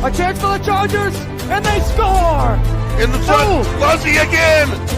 A chance for the Chargers, and they score! In the front, Luzzy again!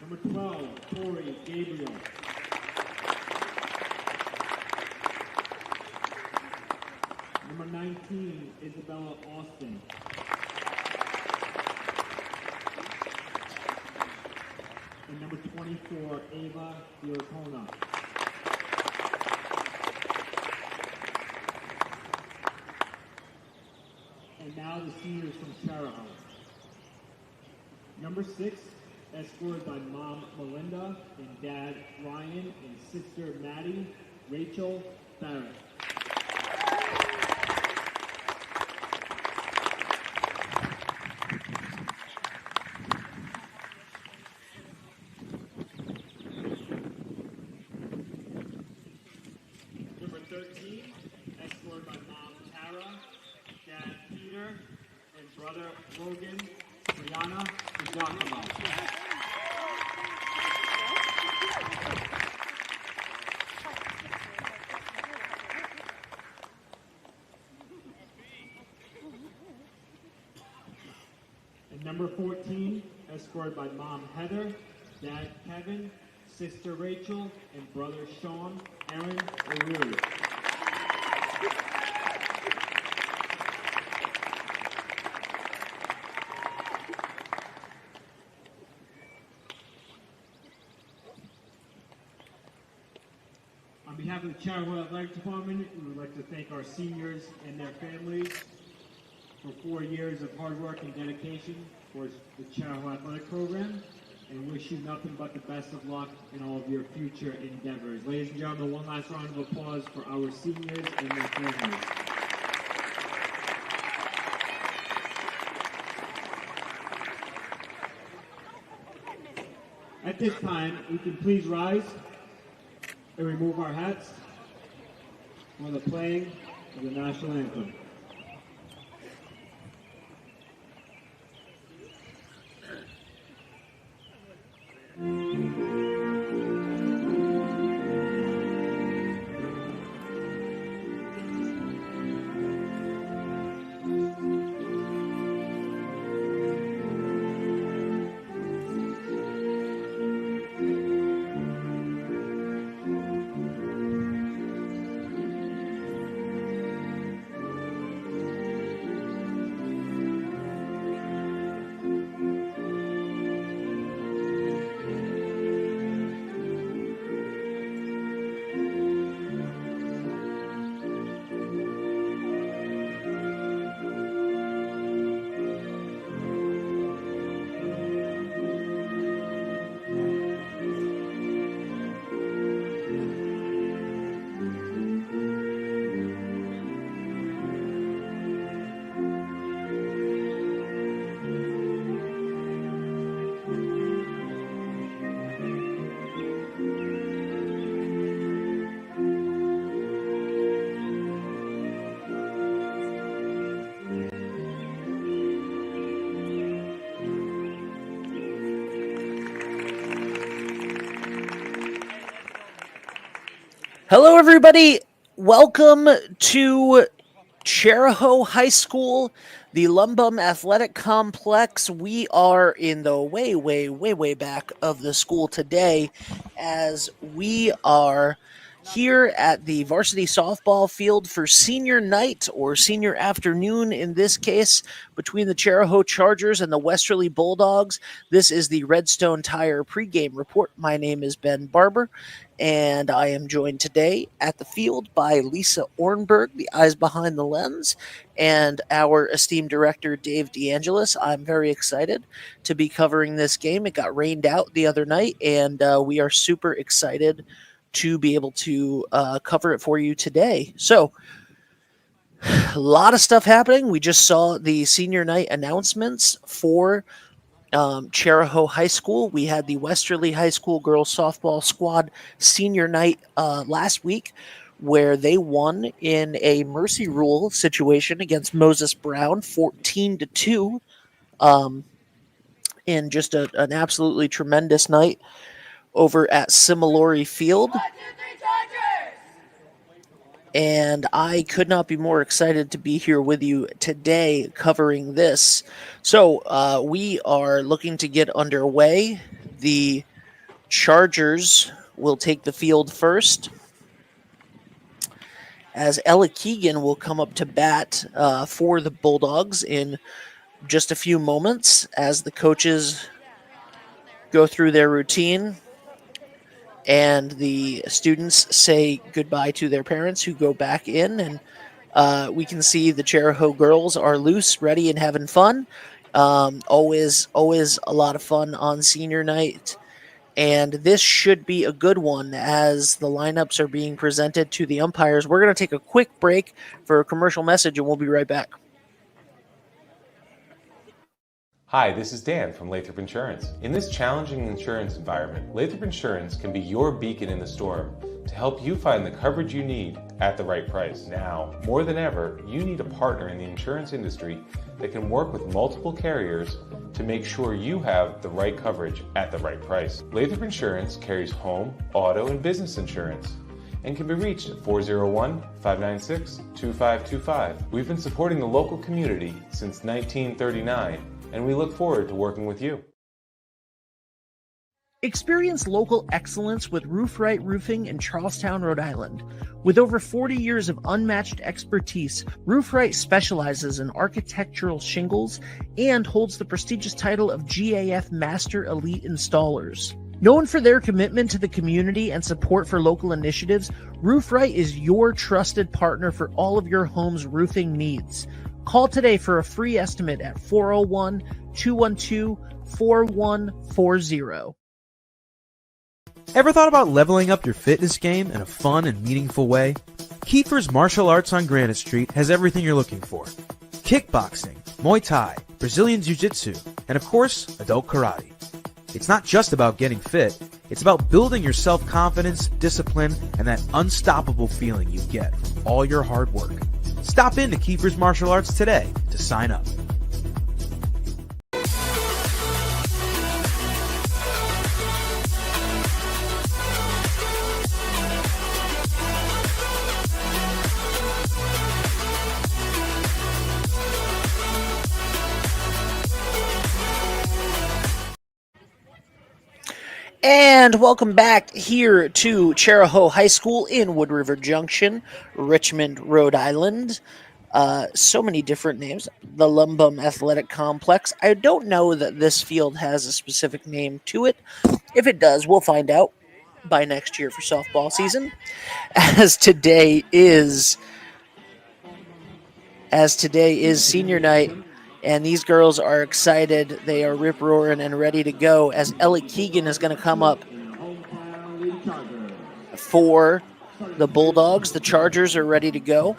Number 12, Corey Gabriel. Number 19, Isabella Austin. And number 24, Ava Diortona. And now the seniors from Chariho. Number 6, escorted by Mom Melinda and Dad Ryan and Sister Maddie, Rachel Barrett. Number 13, escorted by Mom Tara, Dad Peter, and Brother Logan, Brianna, and Giacomo. And number 14, escorted by Mom Heather, Dad Kevin, Sister Rachel, and Brother Sean, Aaron O'Leary. On behalf of the Chariho Athletic Department, we would like to thank our seniors and their families for 4 years of hard work and dedication for the Chariho Athletic Program, and wish you nothing but the best of luck in all of your future endeavors. Ladies and gentlemen, one last round of applause for our seniors and their families. At this time, we can please rise and remove our hats for the playing of the national anthem. Hello, everybody. Welcome to Chariho High School, the Lumbum Athletic Complex. We are in the way back of the school today as we are here at the varsity softball field for senior night, or senior afternoon in this case, between the Chariho Chargers and the Westerly Bulldogs. This is the Redstone Tire pregame report. My name is Ben Barber, and I am joined today at the field by Lisa Ornberg, the eyes behind the lens, and our esteemed director, Dave DeAngelis. I'm very excited to be covering this game. It got rained out the other night, and we are super excited to be able to cover it for you today. So, a lot of stuff happening. We just saw the senior night announcements for Chariho High School. We had the Westerly High School girls softball squad senior night last week, where they won in a mercy rule situation against Moses Brown, 14-2, in just an absolutely tremendous night over at Similori Field. And I could not be more excited to be here with you today covering this. So we are looking to get underway. The Chargers will take the field first, as Ella Keegan will come up to bat for the Bulldogs in just a few moments as the coaches go through their routine and the students say goodbye to their parents who go back in. And we can see the Chariho girls are loose, ready, and having fun. Always a lot of fun on senior night. And this should be a good one as the lineups are being presented to the umpires. We're going to take a quick break for a commercial message, and we'll be right back. Hi, this is Dan from Lathrop Insurance. In this challenging insurance environment, Lathrop Insurance can be your beacon in the storm to help you find the coverage you need at the right price. Now, more than ever, you need a partner in the insurance industry that can work with multiple carriers to make sure you have the right coverage at the right price. Lathrop Insurance carries home, auto, and business insurance and can be reached at 401-596-2525. We've been supporting the local community since 1939, and we look forward to working with you. Experience local excellence with Roofright Roofing in Charlestown, Rhode Island. With over 40 years of unmatched expertise, Roofright specializes in architectural shingles and holds the prestigious title of GAF Master Elite Installers. Known for their commitment to the community and support for local initiatives, Roofright is your trusted partner for all of your home's roofing needs. Call today for a free estimate at 401-212-4140. Ever thought about leveling up your fitness game in a fun and meaningful way? Kiefer's Martial Arts on Granite Street has everything you're looking for. Kickboxing, Muay Thai, Brazilian Jiu-Jitsu, and of course, adult karate. It's not just about getting fit, it's about building your self-confidence, discipline, and that unstoppable feeling you get from all your hard work. Stop in to Kiefer's Martial Arts today to sign up. And welcome back here to Chariho High School in Wood River Junction, Richmond, Rhode Island. So many different names. The Lumbum Athletic Complex. I don't know that this field has a specific name to it. If it does, we'll find out by next year for softball season. As today is senior night, and these girls are excited. They are rip-roaring and ready to go as Ellie Keegan is going to come up for the Bulldogs. The Chargers are ready to go.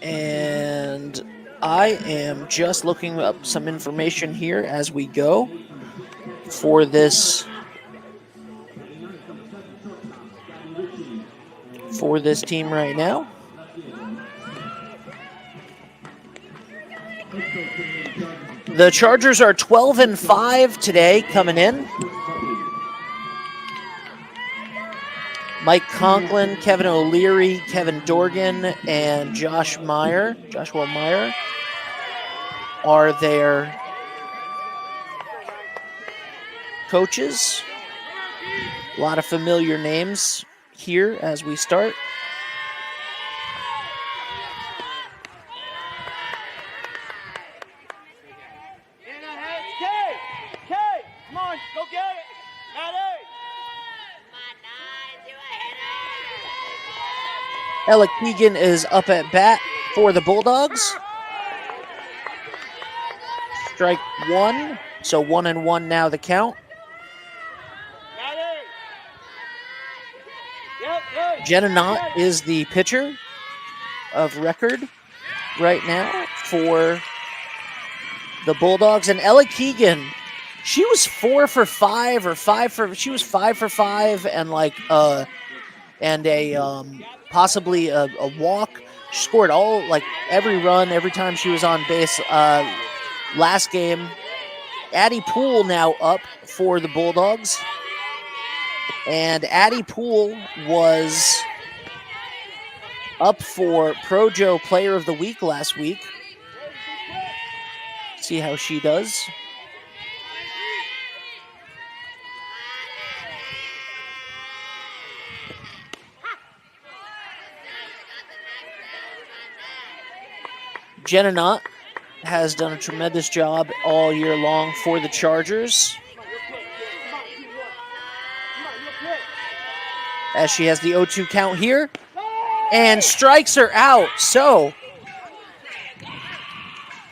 And I am just looking up some information here as we go for this team right now. The Chargers are 12-5 today coming in. Mike Conklin, Kevin O'Leary, Kevin Dorgan, and Joshua Meyer are their coaches. A lot of familiar names here as we start. Come on, go get it. Ella Keegan is up at bat for the Bulldogs. Strike one, so 1-1 now the count. Jenna Knott is the pitcher of record right now for the Bulldogs. And Ella Keegan, she was 4 for 5 or 5 for, she was 5 for 5 and like, and a, possibly a walk. She scored all, like every run, every time she was on base, last game. Addie Poole now up for the Bulldogs. And Addie Poole was up for Projo Player of the Week last week. See how she does. Jenna Knott has done a tremendous job all year long for the Chargers, as she has the 0-2 count here and strikes her out.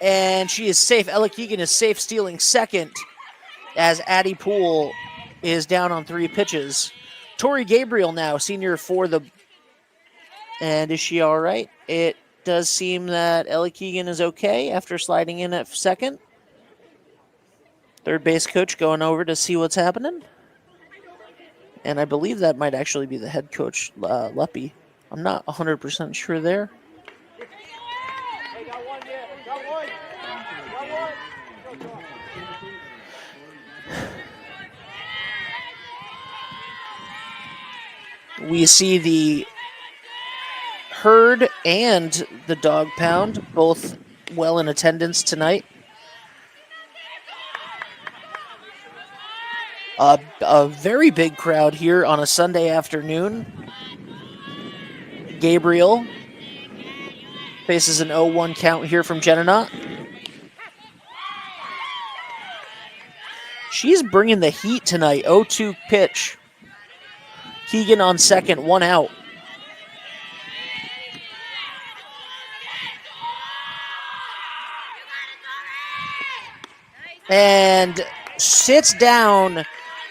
And she is safe. Ella Keegan is safe, stealing second, as Addie Poole is down on 3 pitches. Tori Gabriel now, senior for the, and is she all right? It does seem that Ella Keegan is okay after sliding in at second. Third base coach going over to see what's happening. And I believe that might actually be the head coach, Leppy. I'm not 100% sure there. We see the herd and the dog pound both well in attendance tonight. A very big crowd here on a Sunday afternoon. Gabriel faces an 0-1 count here from Jenna Knott. She's bringing the heat tonight. 0-2 pitch. Keegan on second, 1 out. And sits down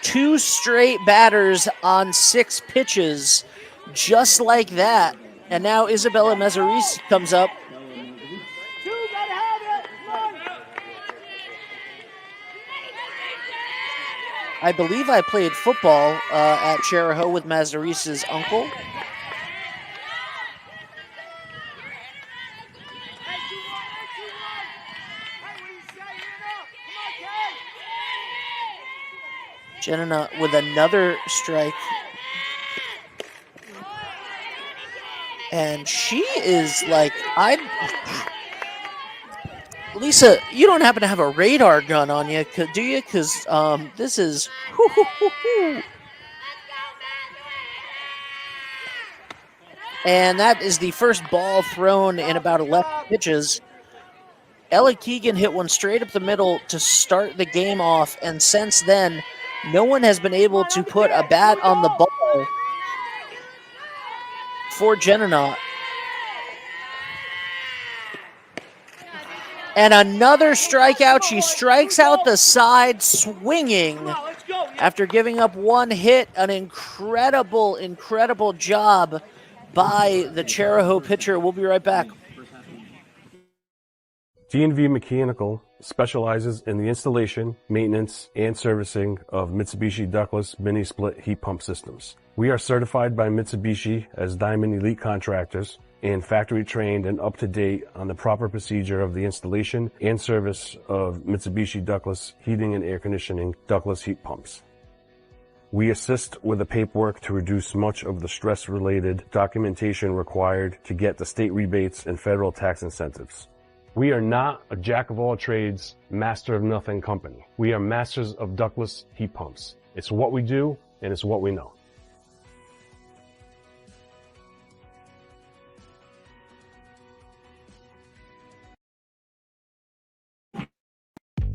2 straight batters on 6 pitches, just like that. And now Isabella Mezzarese comes up. I believe I played football at Chariho with Mazzarese's uncle. Jenna with another strike. And she is like, Lisa, you don't happen to have a radar gun on you, do you? Because this is... And that is the first ball thrown in about 11 pitches. Ella Keegan hit one straight up the middle to start the game off, and since then, no one has been able to put a bat on the ball for Jenna Knott. And another strikeout. She strikes out the side swinging after giving up 1 hit. An incredible, incredible job by the Chariho pitcher. We'll be right back. D&V Mechanical specializes in the installation, maintenance, and servicing of Mitsubishi ductless mini-split heat pump systems. We are certified by Mitsubishi as Diamond Elite Contractors and factory trained and up to date on the proper procedure of the installation and service of Mitsubishi ductless heating and air conditioning ductless heat pumps. We assist with the paperwork to reduce much of the stress-related documentation required to get the state rebates and federal tax incentives. We are not a jack-of-all-trades, master-of-nothing company. We are masters of ductless heat pumps. It's what we do, and it's what we know.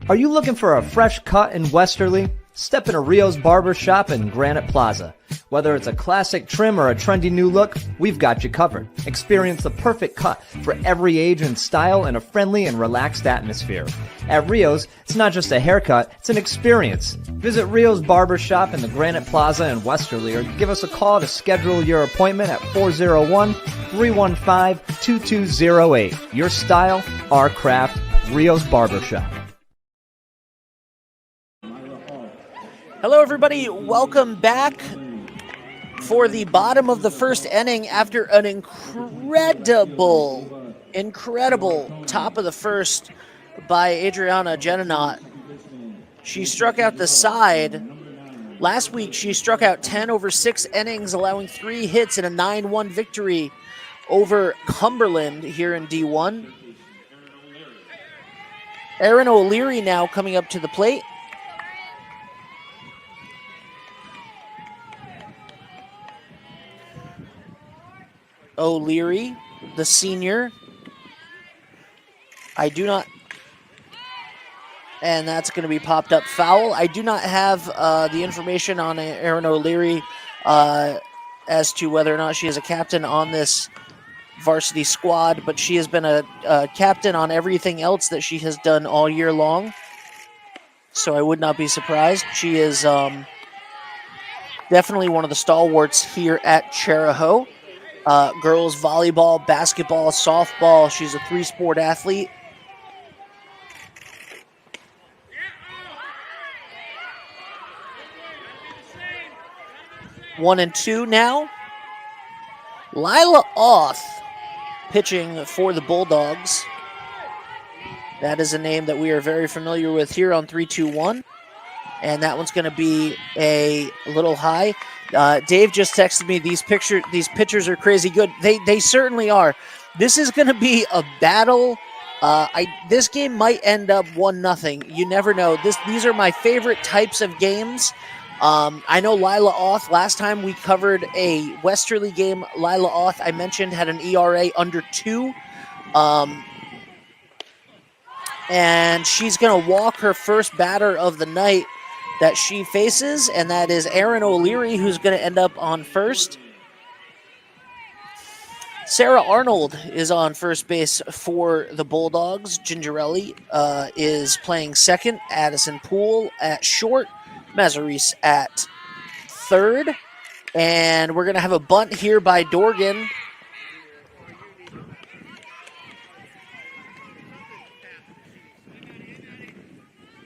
Are you looking for a fresh cut in Westerly? Step into Rio's Barber Shop in Granite Plaza. Whether it's a classic trim or a trendy new look, we've got you covered. Experience the perfect cut for every age and style in a friendly and relaxed atmosphere. At Rio's, it's not just a haircut, it's an experience. Visit Rio's Barber Shop in the Granite Plaza in Westerly or give us a call to schedule your appointment at 401-315-2208. Your style, our craft, Rio's Barber Shop. Hello, everybody. Welcome back for the bottom of the first inning after an incredible top of the first by Adriana Genenot. She struck out the side. Last week, she struck out 10 over 6 innings, allowing 3 hits in a 9-1 victory over Cumberland here in D1. Erin O'Leary now coming up to the plate. O'Leary, the senior. And that's going to be popped up foul. I do not have the information on Erin O'Leary as to whether or not she is a captain on this varsity squad, but she has been a captain on everything else that she has done all year long. So I would not be surprised. She is definitely one of the stalwarts here at Chariho. Girls volleyball, basketball, softball. She's a 3-sport athlete. One and two now. Lila Oth pitching for the Bulldogs. That is a name that we are very familiar with here on 3-2-1. And that one's going to be a little high. Dave just texted me, these pitchers are crazy good. They certainly are. This is going to be a battle. This game might end up 1-0. You never know. These are my favorite types of games. I know Lila Oth, last time we covered a Westerly game, Lila Oth, I mentioned, had an ERA under 2. And she's going to walk her first batter of the night that she faces, and that is Erin O'Leary, who's going to end up on first. Sarah Arnold is on first base for the Bulldogs. Gingerelli is playing second. Addison Poole at short. Mazaris at third. And we're going to have a bunt here by Dorgan.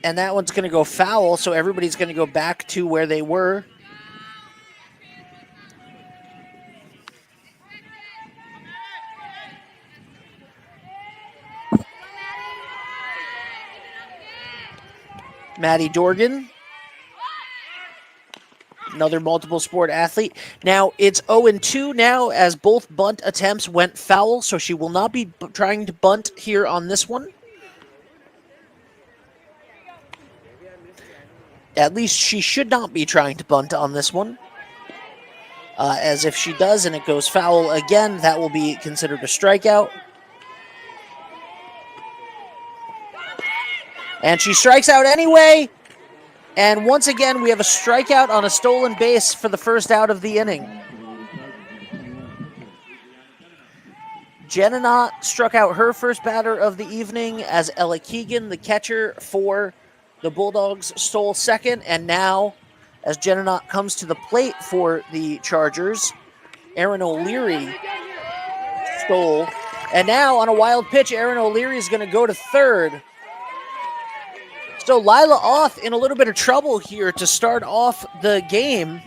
And that one's going to go foul, so everybody's going to go back to where they were. Maddie Dorgan, another multiple sport athlete. Now it's 0-2 now as both bunt attempts went foul, so she will not be trying to bunt here on this one. At least she should not be trying to bunt on this one. As if she does and it goes foul again, that will be considered a strikeout. And she strikes out anyway. And once again, we have a strikeout on a stolen base for the first out of the inning. Genenot struck out her first batter of the evening as Ella Keegan, the catcher for the Bulldogs, stole second. And now, as Genenot comes to the plate for the Chargers, Erin O'Leary stole. And now, on a wild pitch, Erin O'Leary is going to go to third. So Lila Oth in a little bit of trouble here to start off the game,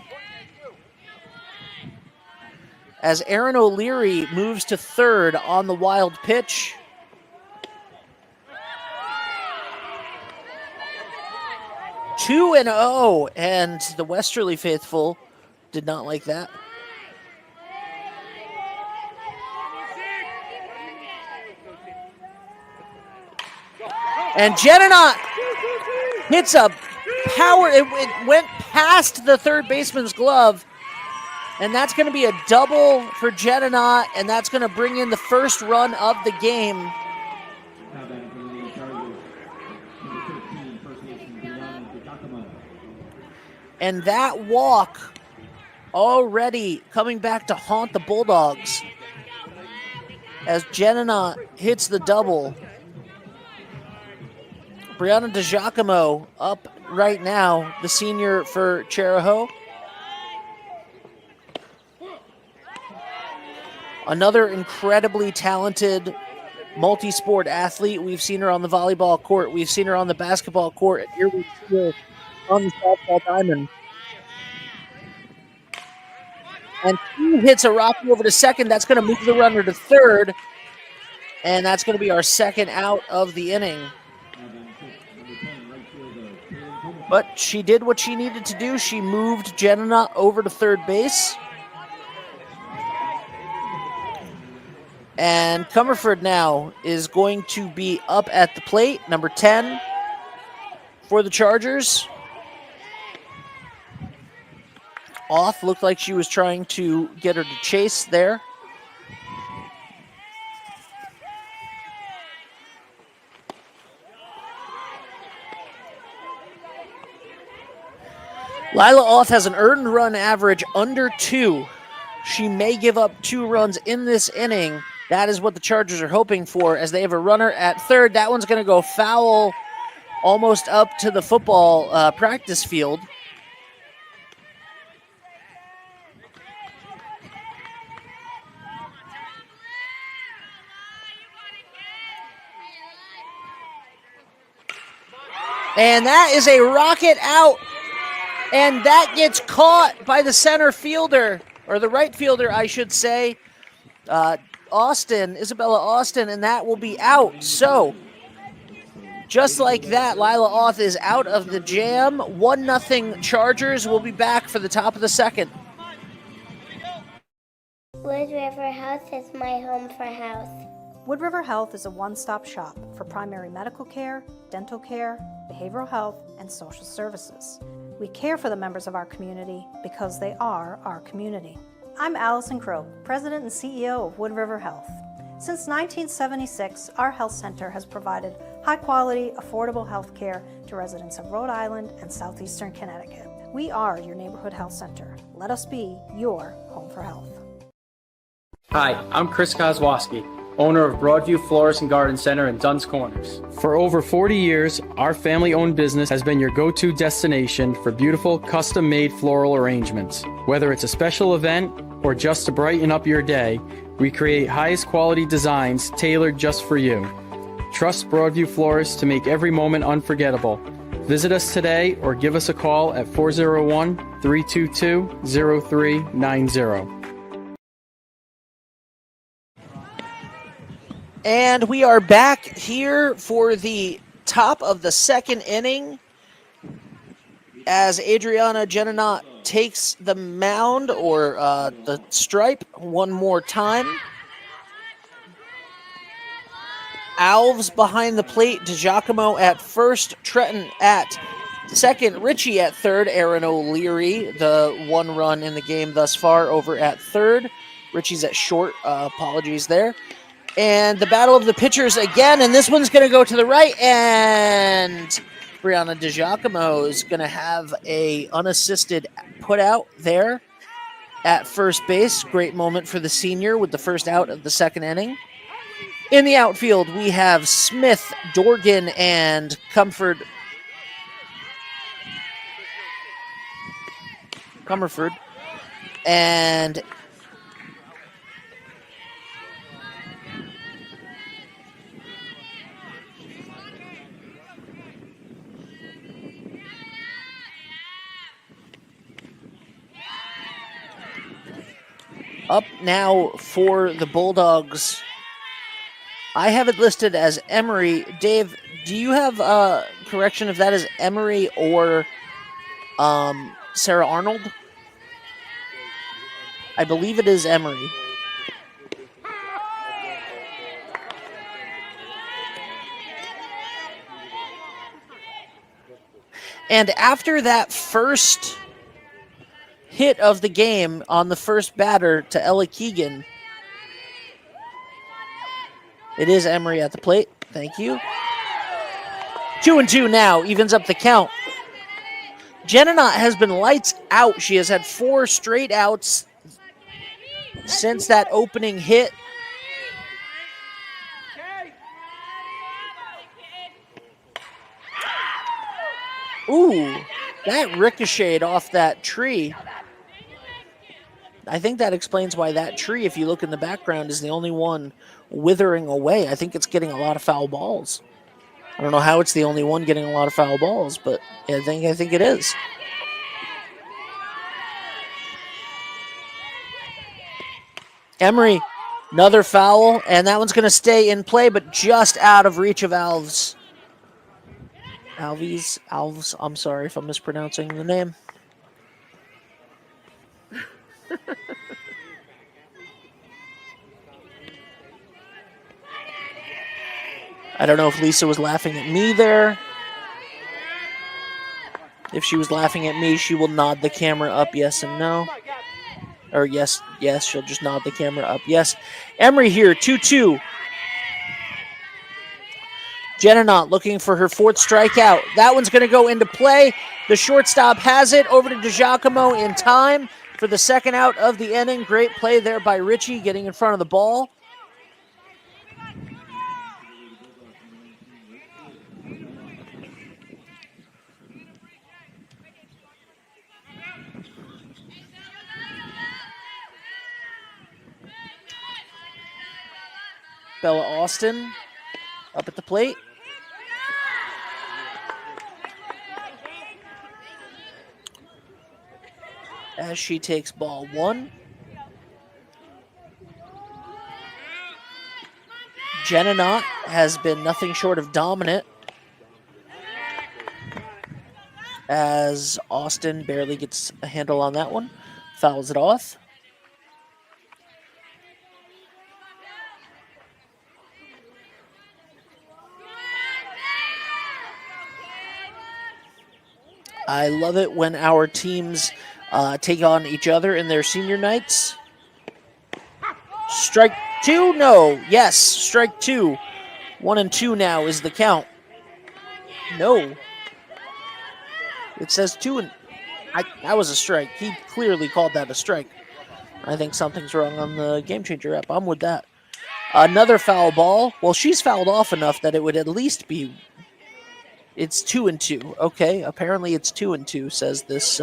as Erin O'Leary moves to third on the wild pitch. Two and 0, and the Westerly faithful did not like that. And Genenot hits a power. It went past the third baseman's glove. And that's going to be a double for Genenot, and that's going to bring in the first run of the game. And that walk already coming back to haunt the Bulldogs as Jenna hits the double. Brianna DiGiacomo up right now, the senior for Chariho. Another incredibly talented multi-sport athlete. We've seen her on the volleyball court. We've seen her on the basketball court. And here we see her on the softball diamond. And she hits a rocket over to second. That's going to move the runner to third. And that's going to be our second out of the inning. But she did what she needed to do. She moved Jenna over to third base. And Comerford now is going to be up at the plate, number 10 for the Chargers. Off, looked like she was trying to get her to chase there. Lila Oth has an earned run average under 2. She may give up 2 runs in this inning. That is what the Chargers are hoping for as they have a runner at third. That one's going to go foul almost up to the football practice field. And that is a rocket out. And that gets caught by the center fielder, or the right fielder, I should say. Isabella Austin, and that will be out. So, just like that, Lila Oth is out of the jam. 1-0 Chargers. Will be back for the top of the second. Wood River Health is my home for health. Wood River Health is a one-stop shop for primary medical care, dental care, behavioral health, and social services. We care for the members of our community because they are our community. I'm Allison Croak, President and CEO of Wood River Health. Since 1976, our health center has provided high-quality, affordable health care to residents of Rhode Island and southeastern Connecticut. We are your neighborhood health center. Let us be your home for health. Hi, I'm Chris Kozłowski, owner of Broadview Florist and Garden Center in Dunn's Corners. For over 40 years, our family-owned business has been your go-to destination for beautiful, custom-made floral arrangements. Whether it's a special event or just to brighten up your day, we create highest quality designs tailored just for you. Trust Broadview Florists to make every moment unforgettable. Visit us today or give us a call at 401-322-0390. And we are back here for the top of the second inning as Adriana Jenna takes the mound, or the stripe, one more time. Alves behind the plate, DiGiacomo at first, Tretton at second, Ritchie at third, Aaron O'Leary, the one run in the game thus far, over at third. Ritchie's at short, apologies there. And the battle of the pitchers again, and this one's going to go to the right, and Brianna DiGiacomo is going to have a unassisted put out there at first base. Great moment for the senior with the first out of the second inning. In the outfield, we have Smith, Dorgan, and Comerford. And up now for the Bulldogs, I have it listed as Emery. Dave, do you have a correction if that is Emery or Sarah Arnold? I believe it is Emery. And after that first hit of the game on the first batter to Ella Keegan, it is Emery at the plate. Thank you. 2-2 now, evens up the count. Jenna has been lights out. She has had 4 straight outs since that opening hit. Ooh, that ricocheted off that tree. I think that explains why that tree, if you look in the background, is the only one withering away. I think it's getting a lot of foul balls. I don't know how it's the only one getting a lot of foul balls, but I think it is. Emery, another foul, and that one's going to stay in play, but just out of reach of Alves. Alves, I'm sorry if I'm mispronouncing the name. I don't know if Lisa was laughing at me there. If she was laughing at me, she will nod the camera up yes and no. Or yes, she'll just nod the camera up. Yes. Emery here, 2-2. Jenna Knott looking for her 4th strikeout. That one's going to go into play. The shortstop has it over to DiGiacomo in time for the 2nd out of the inning. Great play there by Richie getting in front of the ball. Bella Austin up at the plate. As she takes ball 1. Jenna Knott has been nothing short of dominant as Austin barely gets a handle on that one. Fouls it off. I love it when our teams take on each other in their senior nights. Strike 2? No. Yes, strike 2. 1-2 now is the count. No. It says 2 and... that was a strike. He clearly called that a strike. I think something's wrong on the Game Changer app. I'm with that. Another foul ball. Well, she's fouled off enough that it would at least be... It's 2-2. Okay, apparently it's 2-2, says this...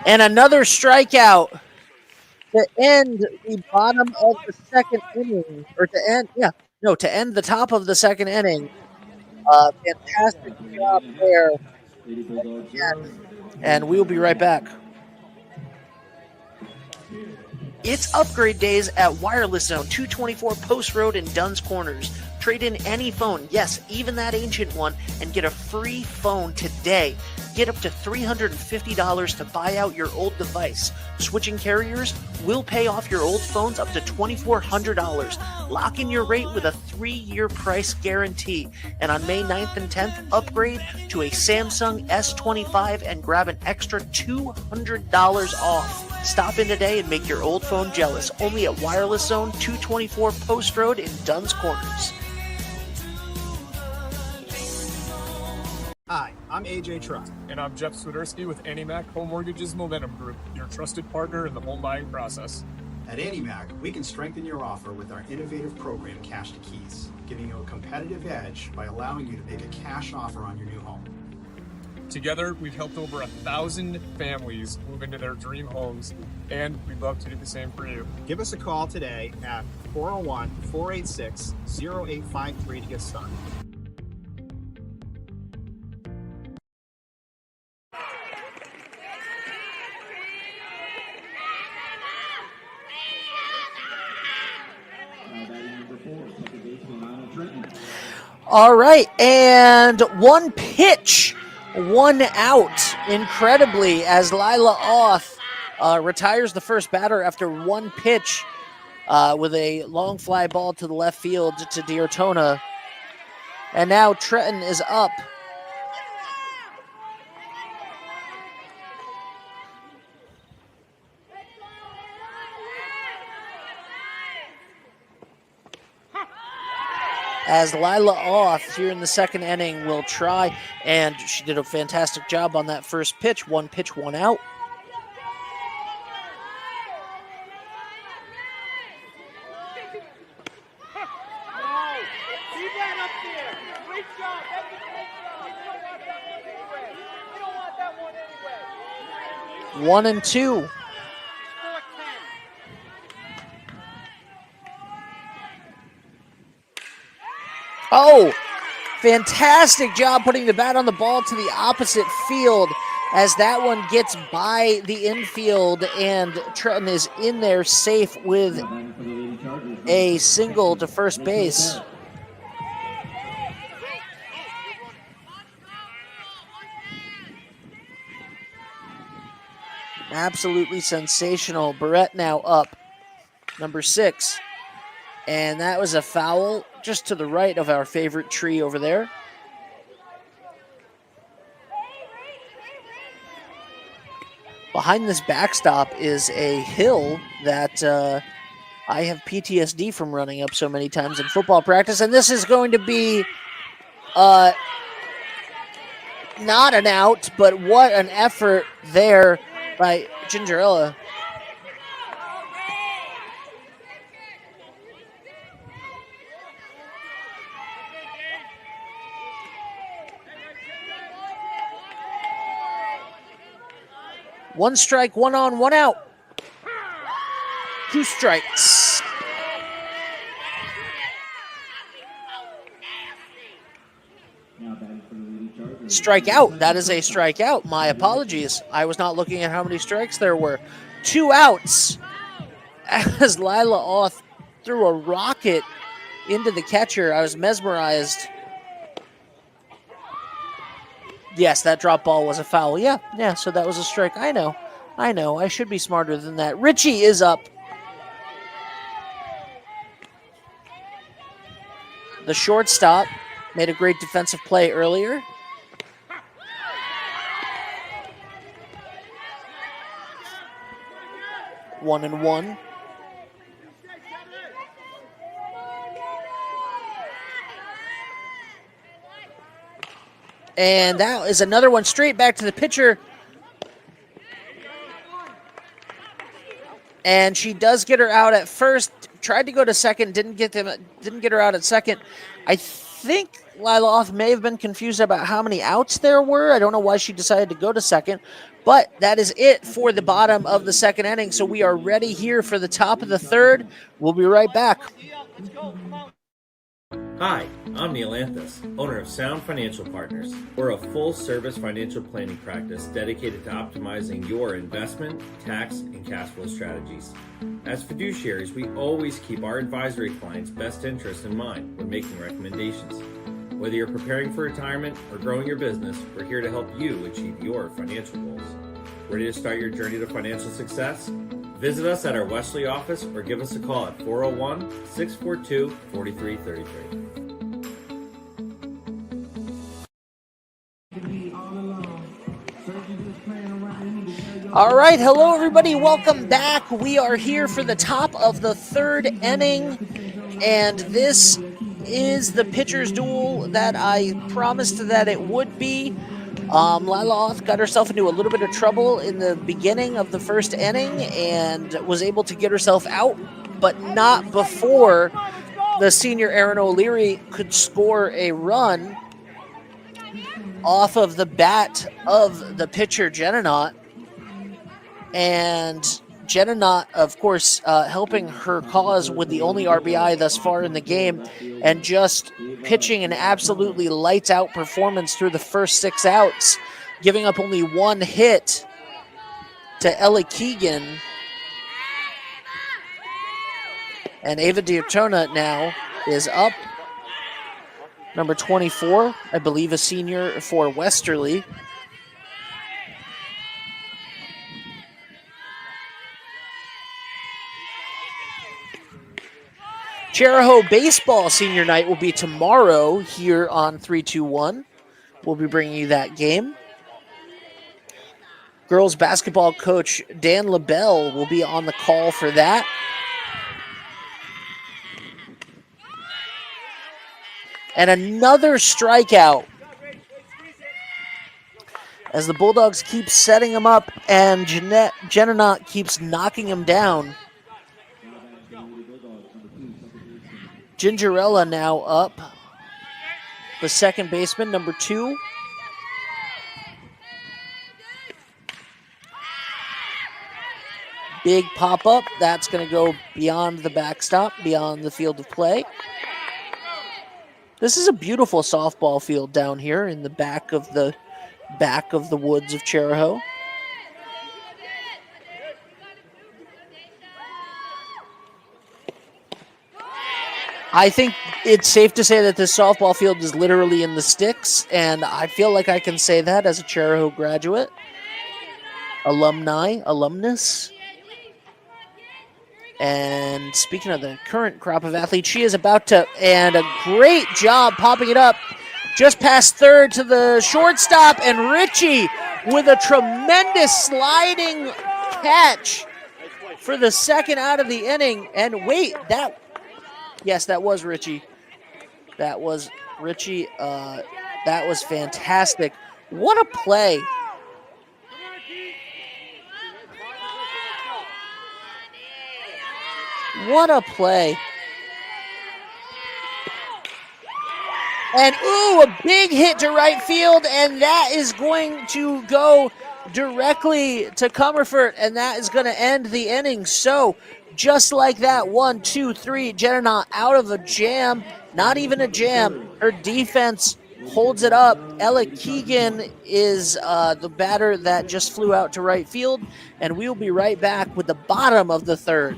And another strikeout to end the bottom of the 2nd inning, or to end the top of the 2nd inning. Fantastic job there. And we'll be right back. It's upgrade days at Wireless Zone, 224 Post Road in Dunn's Corners. Trade in any phone, yes, even that ancient one, and get a free phone today. Get up to $350 to buy out your old device. Switching carriers will pay off your old phones up to $2,400. Lock in your rate with a 3-year price guarantee. And on May 9th and 10th, upgrade to a Samsung S25 and grab an extra $200 off. Stop in today and make your old phone jealous. Only at Wireless Zone, 224 Post Road in Dunn's Corners. Hi, I'm AJ Trott. And I'm Jeff Swiderski with AnnieMac Home Mortgage's Momentum Group, your trusted partner in the home buying process. At AnnieMac, we can strengthen your offer with our innovative program, Cash to Keys, giving you a competitive edge by allowing you to make a cash offer on your new home. Together, we've helped over 1,000 families move into their dream homes, and we'd love to do the same for you. Give us a call today at 401-486-0853 to get started. All right, and 1 pitch, 1 out, incredibly, as Lila Auth retires the first batter after 1 pitch with a long fly ball to the left field to Diortona. And now Trenton is up as Lila Oth here in the second inning will try, and she did a fantastic job on that first pitch. One pitch, one out. Keep that up there. Great job. That's a great job. We don't want that one anyway. 1 and 2. Oh, fantastic job putting the bat on the ball to the opposite field as that one gets by the infield, and Trenton is in there safe with a single to first base. Absolutely sensational. Barrett now up, number 6. And that was a foul just to the right of our favorite tree over there. Behind this backstop is a hill that I have PTSD from running up so many times in football practice. And this is going to be not an out, but what an effort there by Gingerella. One strike, one on, one out. 2 strikes. Strikeout. That is a strikeout. My apologies. I was not looking at how many strikes there were. 2 outs as Lila Oth threw a rocket into the catcher. I was mesmerized. Yes, that drop ball was a foul. Yeah, so that was a strike. I know. I should be smarter than that. Richie is up. The shortstop made a great defensive play earlier. One and one. And that is another one straight back to the pitcher. And she does get her out at first. Tried to go to second, didn't get her out at second. I think Lila Oth may have been confused about how many outs there were. I don't know why she decided to go to second. But that is it for the bottom of the second inning. So we are ready here for the top of the third. We'll be right back. Hi, I'm Neil Anthus, owner of Sound Financial Partners. We're a full-service financial planning practice dedicated to optimizing your investment, tax, and cash flow strategies. As fiduciaries, we always keep our advisory clients' best interests in mind when making recommendations. Whether you're preparing for retirement or growing your business, we're here to help you achieve your financial goals. Ready to start your journey to financial success? Visit us at our Westerly office or give us a call at 401-642-4333. All right, hello everybody, welcome back. We are here for the top of the third inning, and this is the pitcher's duel that I promised that it would be. Lila Oth got herself into a little bit of trouble in the beginning of the first inning and was able to get herself out, but not before the senior Aaron O'Leary could score a run off of the bat of the pitcher, Jenna. And Jenna, of course, helping her cause with the only RBI thus far in the game and just pitching an absolutely lights-out performance through the first 6 outs, giving up only 1 hit to Ellie Keegan. And Ava Diatona now is up. Number 24, I believe a senior for Westerly. Chariho baseball senior night will be tomorrow here on 321. We'll be bringing you that game. Girls basketball coach Dan LaBelle will be on the call for that. And another strikeout as the Bulldogs keep setting him up and Jenna keeps knocking him down. Gingerella now up. The second baseman, number 2. Big pop-up. That's going to go beyond the backstop, beyond the field of play. This is a beautiful softball field down here in the back of the woods of Chariho. I think it's safe to say that this softball field is literally in the sticks, and I feel like I can say that as a Chariho graduate, alumnus. And speaking of the current crop of athletes, she is about to, and a great job popping it up just past third to the shortstop, and Richie with a tremendous sliding catch for the second out of the inning. And wait, yes, that was Richie. That was Richie. That was fantastic. What a play. What a play. And ooh, a big hit to right field, and that is going to go directly to Comerford, and that is going to end the inning. So just like that, 1, 2, 3, Jenna out of a jam, not even a jam. Her defense holds it up. Ella Keegan is the batter that just flew out to right field, and we will be right back with the bottom of the third.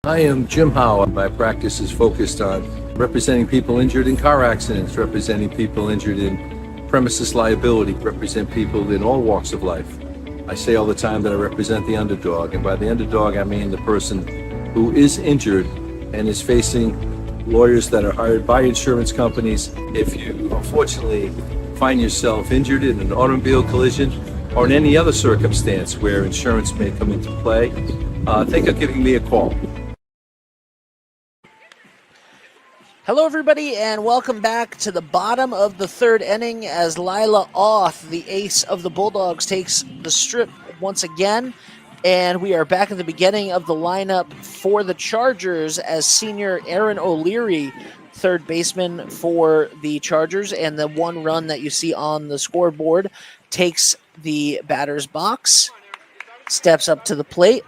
I am Jim Howe. My practice is focused on representing people injured in car accidents, representing people injured in premises liability, represent people in all walks of life. I say all the time that I represent the underdog, and by the underdog I mean the person who is injured and is facing lawyers that are hired by insurance companies. If you unfortunately find yourself injured in an automobile collision or in any other circumstance where insurance may come into play, think of giving me a call. Hello, everybody, and welcome back to the bottom of the third inning as Lila Auth, the ace of the Bulldogs, takes the strip once again. And we are back at the beginning of the lineup for the Chargers as senior Aaron O'Leary, third baseman for the Chargers, and the one run that you see on the scoreboard takes the batter's box, steps up to the plate.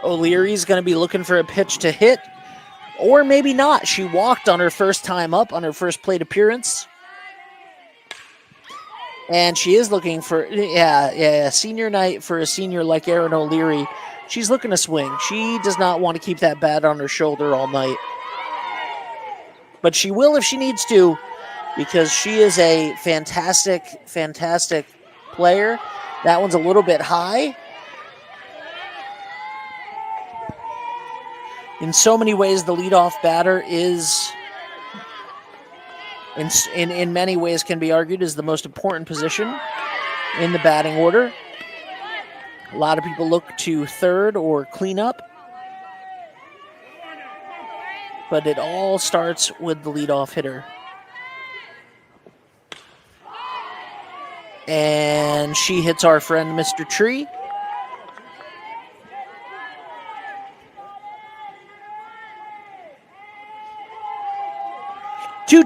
O'Leary's going to be looking for a pitch to hit, or maybe not. She walked on her first time up, on her first plate appearance. And she is looking for, senior night for a senior like Aaron O'Leary. She's looking to swing. She does not want to keep that bat on her shoulder all night. But she will if she needs to, because she is a fantastic, fantastic player. That one's a little bit high. In so many ways, the leadoff batter is, in many ways, can be argued is the most important position in the batting order. A lot of people look to third or cleanup, but it all starts with the leadoff hitter. And she hits our friend, Mr. Tree.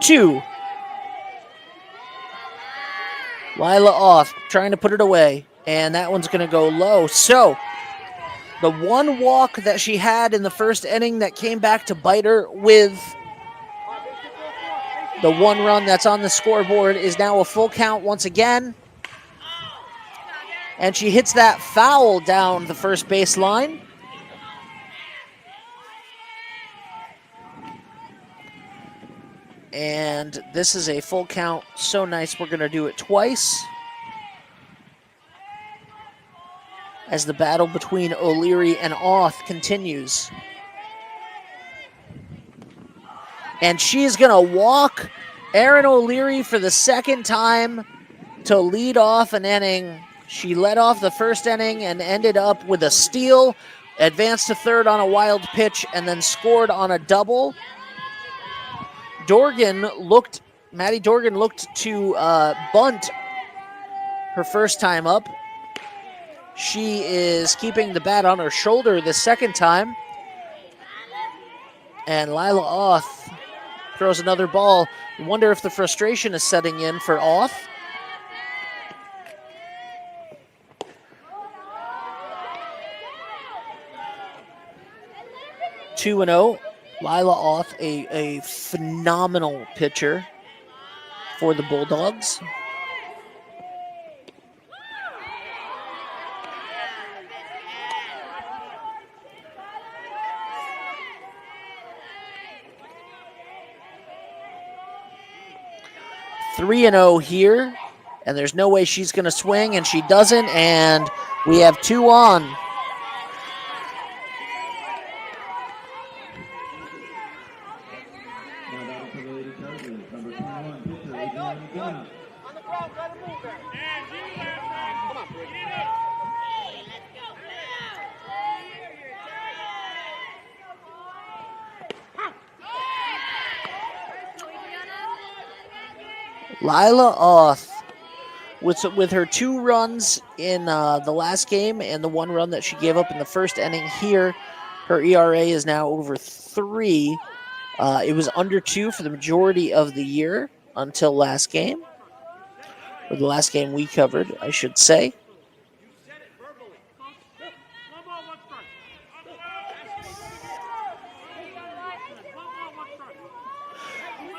Two. Lila Auth trying to put it away, and that one's going to go low. So the one walk that she had in the first inning that came back to bite her with the one run that's on the scoreboard is now a full count once again. And she hits that foul down the first base line. And this is a full count. So nice, we're going to do it twice. as the battle between O'Leary and Auth continues. And she's going to walk Erin O'Leary for the second time to lead off an inning. She led off the first inning and ended up with a steal, advanced to third on a wild pitch, and then scored on a double. Maddie Dorgan looked to bunt her first time up. She is keeping the bat on her shoulder the second time. And Lila Auth throws another ball. I wonder if the frustration is setting in for Auth. Two and 0. Lila Auth, a phenomenal pitcher for the Bulldogs. Three and 0 here, and there's no way she's going to swing, and she doesn't, and we have 2 on. Lila Auth, with her 2 runs in the last game and the 1 run that she gave up in the first inning here, her ERA is now over 3. It was under 2 for the majority of the year until last game, or the last game we covered, I should say.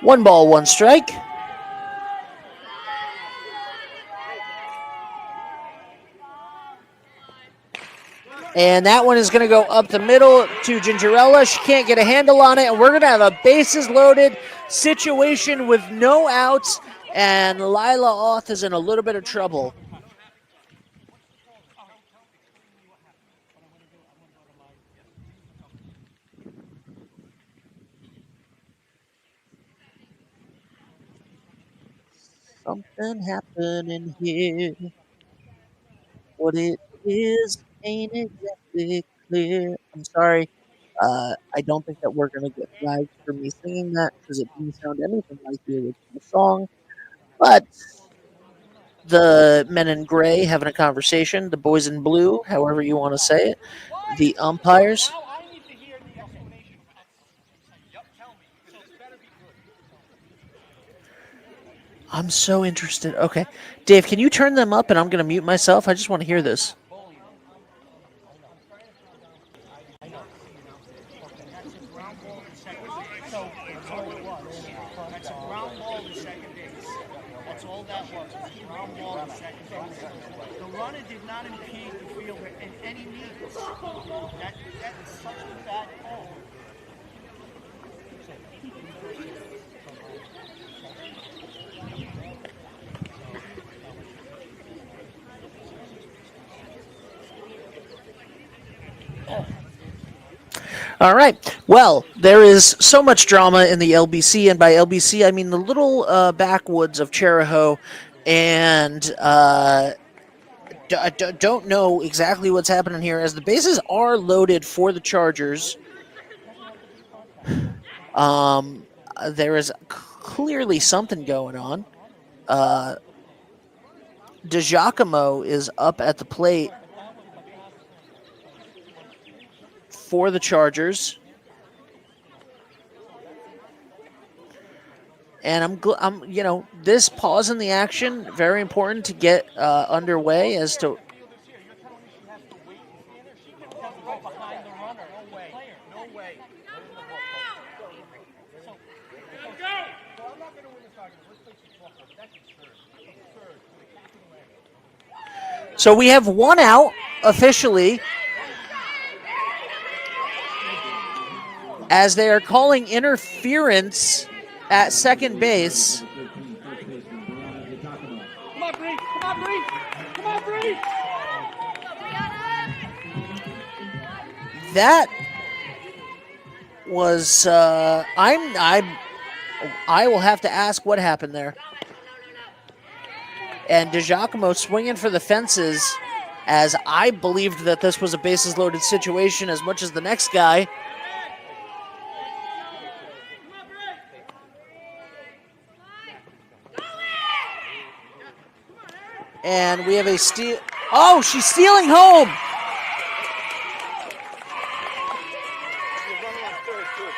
One ball, one strike. And that one is going to go up the middle to Gingerella. She can't get a handle on it. And we're going to have a bases loaded situation with no outs. And Lila Auth is in a little bit of trouble. Something happening here. What it is ain't exactly clear. I'm sorry. I don't think that we're going to get flagged for me singing that because it didn't sound anything like the original song. But the men in gray having a conversation, the boys in blue, however you want to say it, the umpires. I'm so interested. Okay. Dave, can you turn them up and I'm going to mute myself? I just want to hear this. The runner did not impede the fielder in any means. That is such a bad call. All right. Well, there is so much drama in the LBC, and by LBC, I mean the little backwoods of Chariho, and don't know exactly what's happening here as the bases are loaded for the Chargers. There is clearly something going on. DiGiacomo is up at the plate for the Chargers. And I'm this pause in the action, very important to get underway as to. So we have 1 out officially, as they are calling interference at second base. Come on, Bree. Come on, Bree. Come on, Bree. That was I will have to ask what happened there. And DiGiacomo swinging for the fences, as I believed that this was a bases loaded situation as much as the next guy. And we have a steal. Oh, she's stealing home.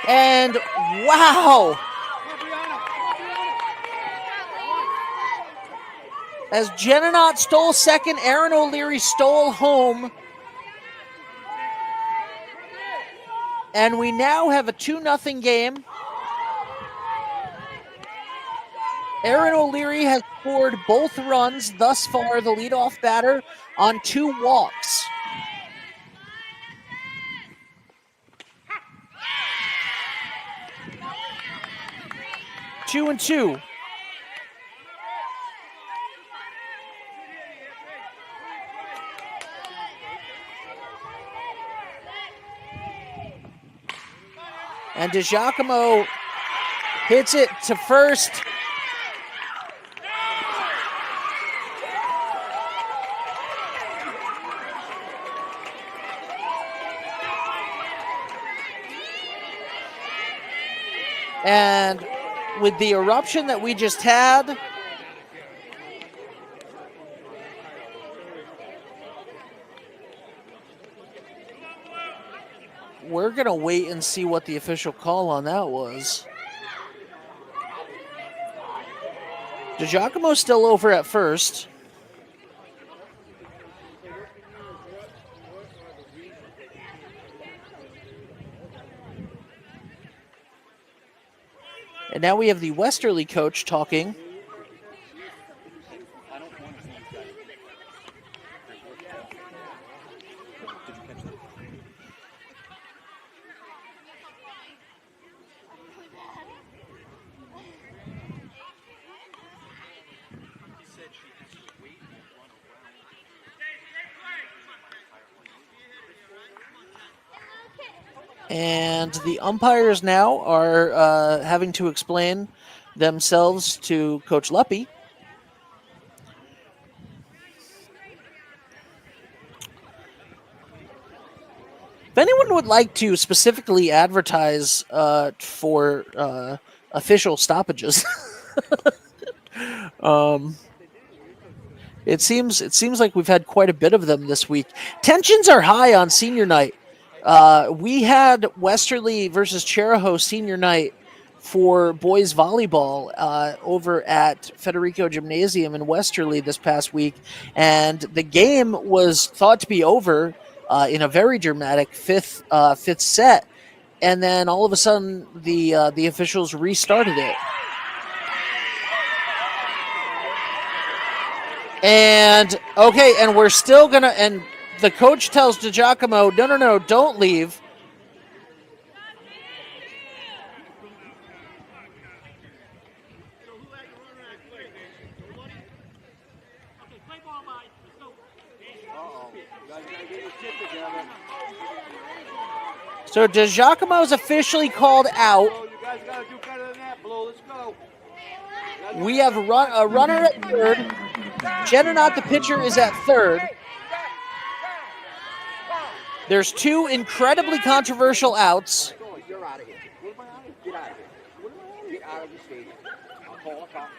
And wow. As Jenninot stole second, Aaron O'Leary stole home. And we now have a 2-0 game. Aaron O'Leary has scored both runs thus far, the leadoff batter, on 2 walks. Two and two. And DiGiacomo hits it to first. And with the eruption that we just had, we're going to wait and see what the official call on that was. DiGiacomo's still over at first. And now we have the Westerly coach talking. And the umpires now are having to explain themselves to Coach Leppy. If anyone would like to specifically advertise for official stoppages, it seems like we've had quite a bit of them this week. Tensions are high on senior night. We had Westerly versus Chariho senior night for boys volleyball over at Federico Gymnasium in Westerly this past week, and the game was thought to be over in a very dramatic fifth set, and then all of a sudden the officials restarted it. And okay, and we're still gonna and. The coach tells DiGiacomo, no, don't leave. So DiGiacomo's officially called out. We have a runner at third. Jenninot, the pitcher, is at third. There's 2 incredibly controversial outs. You're out of here. Get out of here. Get out of the stadium. I'll call a cop.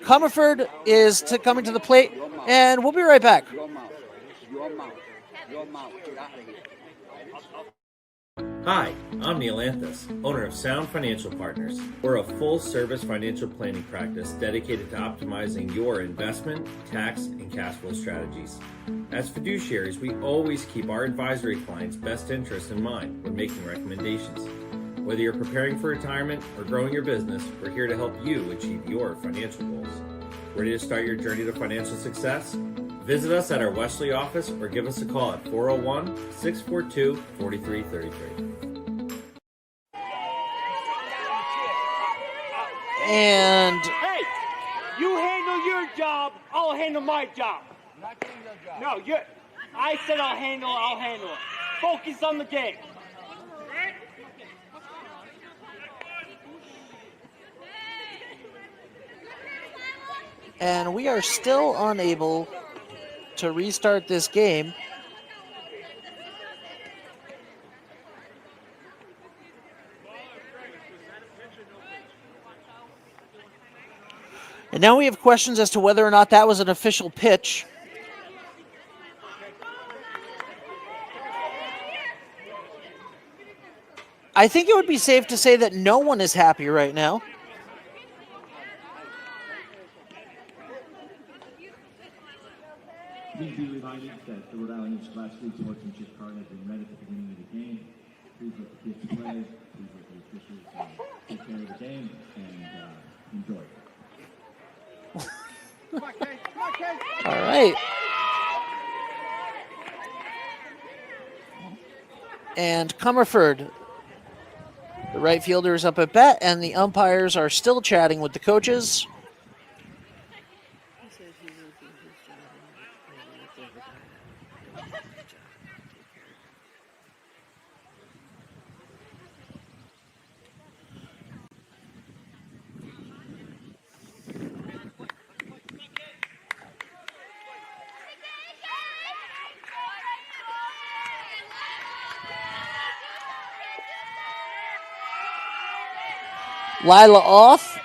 Comerford is coming to the plate, and we'll be right back. Your mouth. Get out of here. Hi, I'm Neil Anthus, owner of Sound Financial Partners. We're a full-service financial planning practice dedicated to optimizing your investment, tax, and cash flow strategies. As fiduciaries, we always keep our advisory clients' best interests in mind when making recommendations. Whether you're preparing for retirement or growing your business, we're here to help you achieve your financial goals. Ready to start your journey to financial success? Visit us at our Westerly office or give us a call at 401-642-4333. And hey, you handle your job, I'll handle my job. Not doing your job. No, I said I'll handle it. Focus on the game. And we are still unable to restart this game. And now we have questions as to whether or not that was an official pitch. I think it would be safe to say that no one is happy right now. Please be reminded that the Rhode Island Class 3 sportsmanship card has been read at the beginning of the game. Please let the kids play. Please let the officials take care of the game and enjoy. All right. And Comerford, the right fielder, is up at bat, and the umpires are still chatting with the coaches. Lila off.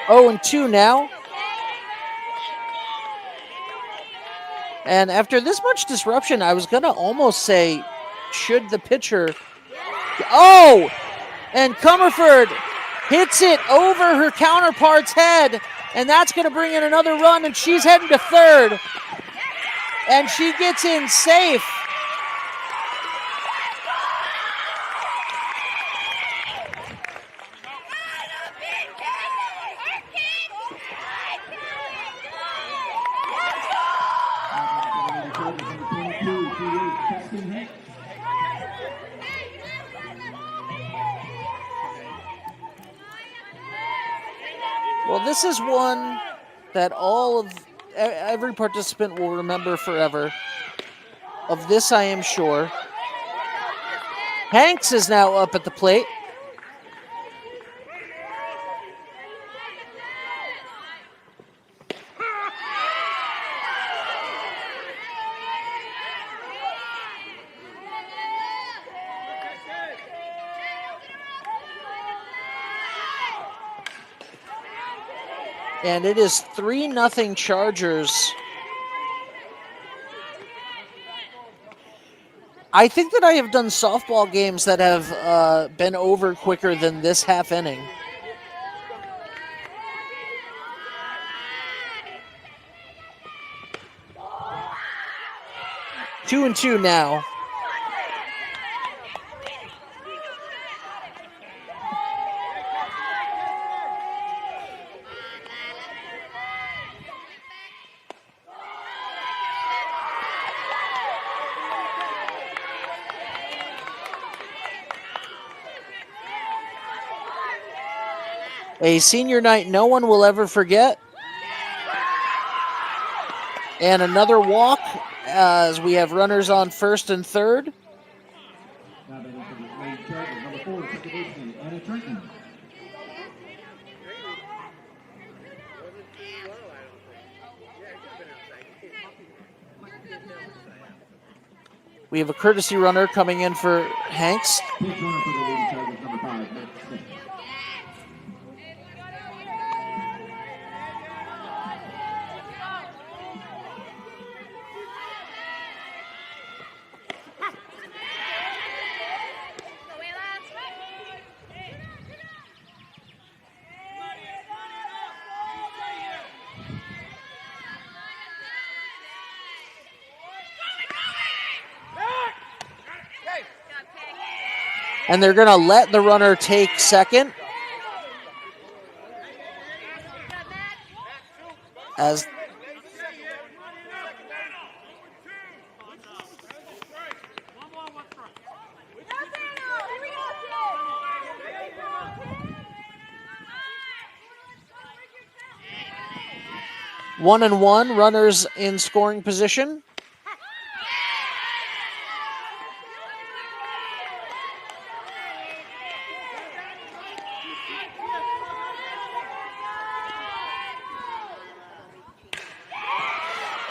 Oh, and 2 now. And after this much disruption, I was going to almost say, should the pitcher... Oh! And Comerford hits it over her counterpart's head, and that's going to bring in another run, and she's heading to third. And she gets in safe. Well, this is one that every participant will remember forever. Of this, I am sure. Hanks is now up at the plate. And it is 3-0 Chargers. I think that I have done softball games that have been over quicker than this half inning. Two and two now. A senior night no one will ever forget. And another walk as we have runners on first and third. We have a courtesy runner coming in for Hanks. And they're going to let the runner take second. As 1-1, runners in scoring position.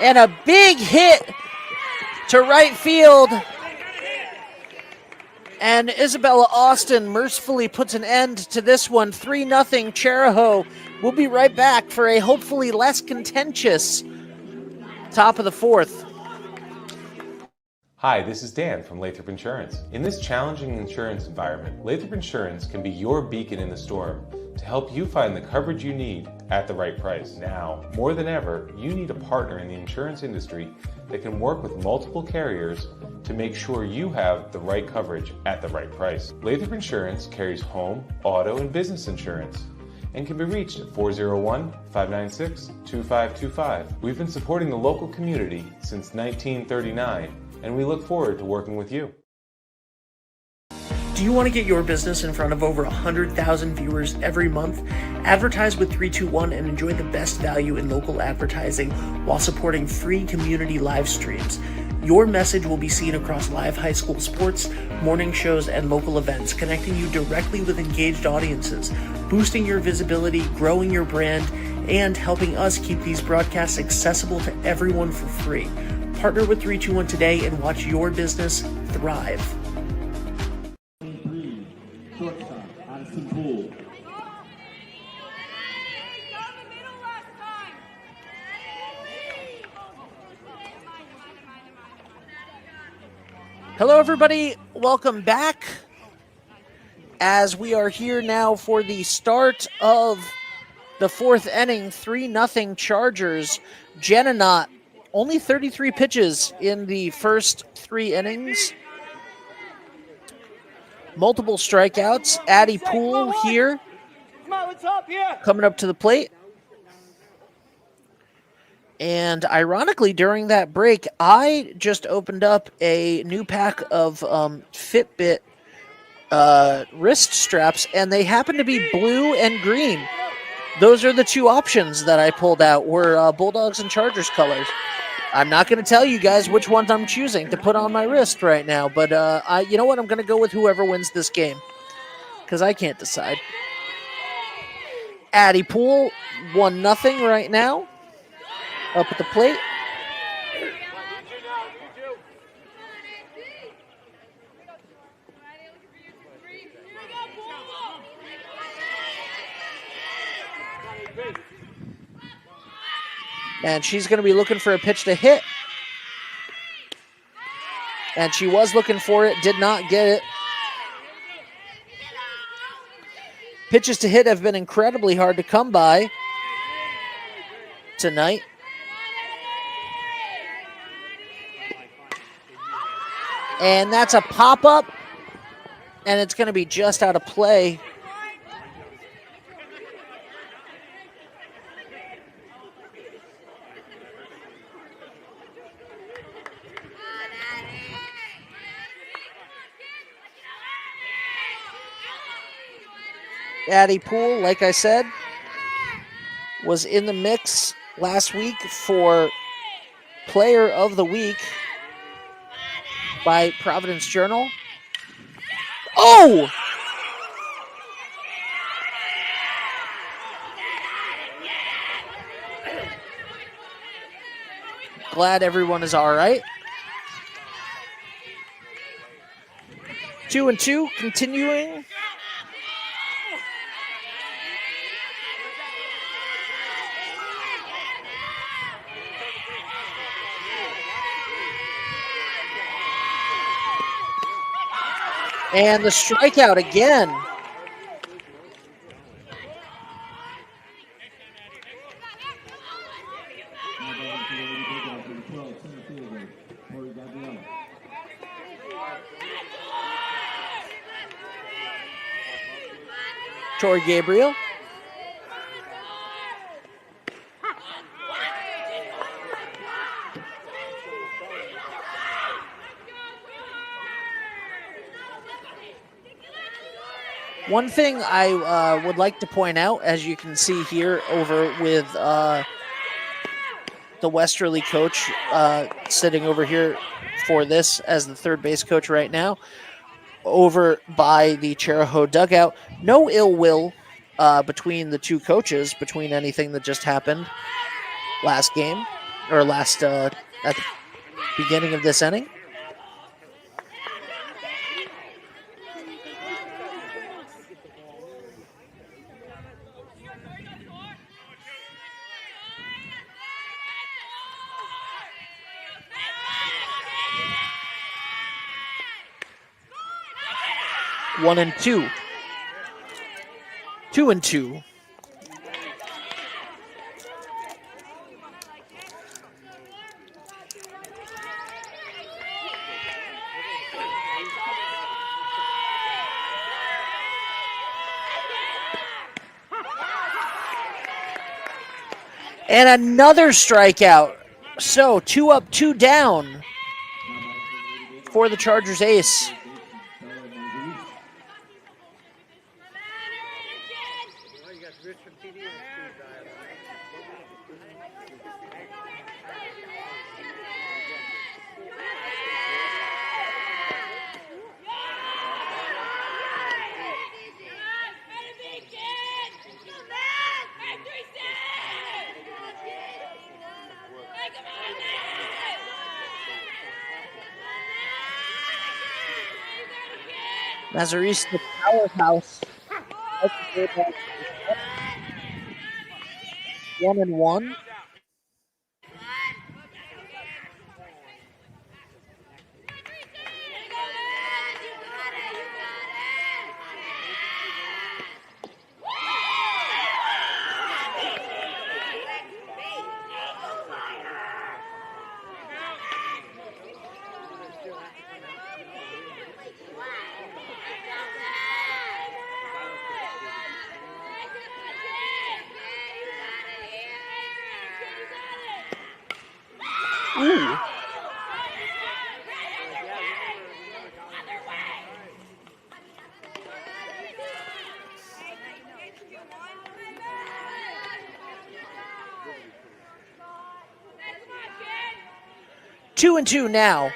And a big hit to right field. And Isabella Austin mercifully puts an end to this one, 3-0 Chariho. We'll be right back for a hopefully less contentious top of the fourth. Hi, this is Dan from Lathrop Insurance. In this challenging insurance environment, Lathrop Insurance can be your beacon in the storm to help you find the coverage you need at the right price. Now, more than ever, you need a partner in the insurance industry that can work with multiple carriers to make sure you have the right coverage at the right price. Lathrop Insurance carries home, auto, and business insurance and can be reached at 401-596-2525. We've been supporting the local community since 1939, and we look forward to working with you. Do you want to get your business in front of over 100,000 viewers every month? Advertise with 321 and enjoy the best value in local advertising while supporting free community live streams. Your message will be seen across live high school sports, morning shows, and local events, connecting you directly with engaged audiences, boosting your visibility, growing your brand, and helping us keep these broadcasts accessible to everyone for free. Partner with 321 today and watch your business thrive. Shortstop, Addison Poole. Hello, everybody. Welcome back. As we are here now for the start of the fourth inning, 3-0 Chargers. Jananot, only 33 pitches in the first 3 innings. Multiple strikeouts. Addie Poole here, coming up to the plate. And ironically, during that break, I just opened up a new pack of Fitbit wrist straps, and they happen to be blue and green. Those are the 2 options that I pulled out, were Bulldogs and Chargers colors. I'm not going to tell you guys which ones I'm choosing to put on my wrist right now, but you know what? I'm going to go with whoever wins this game, because I can't decide. Addie Poole, 1-0 right now, up at the plate. And she's going to be looking for a pitch to hit. And she was looking for it, did not get it. Pitches to hit have been incredibly hard to come by tonight. And that's a pop-up, and it's going to be just out of play. Addie Poole, like I said, was in the mix last week for Player of the Week by Providence Journal. Oh! Glad everyone is all right. 2-2, continuing. And the strikeout again. Tori Gabriel. One thing I would like to point out, as you can see here over with the Westerly coach, sitting over here for this as the third base coach right now, over by the Chariho dugout. No ill will between the two coaches, between anything that just happened last game, or last at the beginning of this inning. One and two. 2-2. And another strikeout. So 2 up, 2 down for the Chargers ace. Mazzarese, the powerhouse. 1-1. Ooh. Two and two now.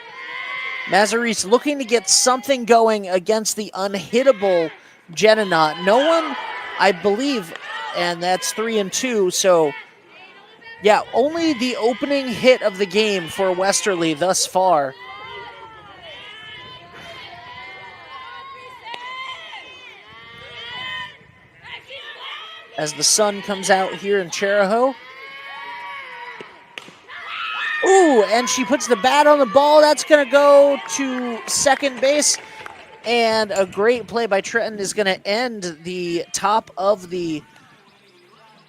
Mazzarese looking to get something going against the unhittable Jenna. No one, I believe, and that's 3-2. So, yeah, only the opening hit of the game for Westerly thus far. As the sun comes out here in Chariho. Ooh, and she puts the bat on the ball. That's going to go to second base. And a great play by Trenton is going to end the top of the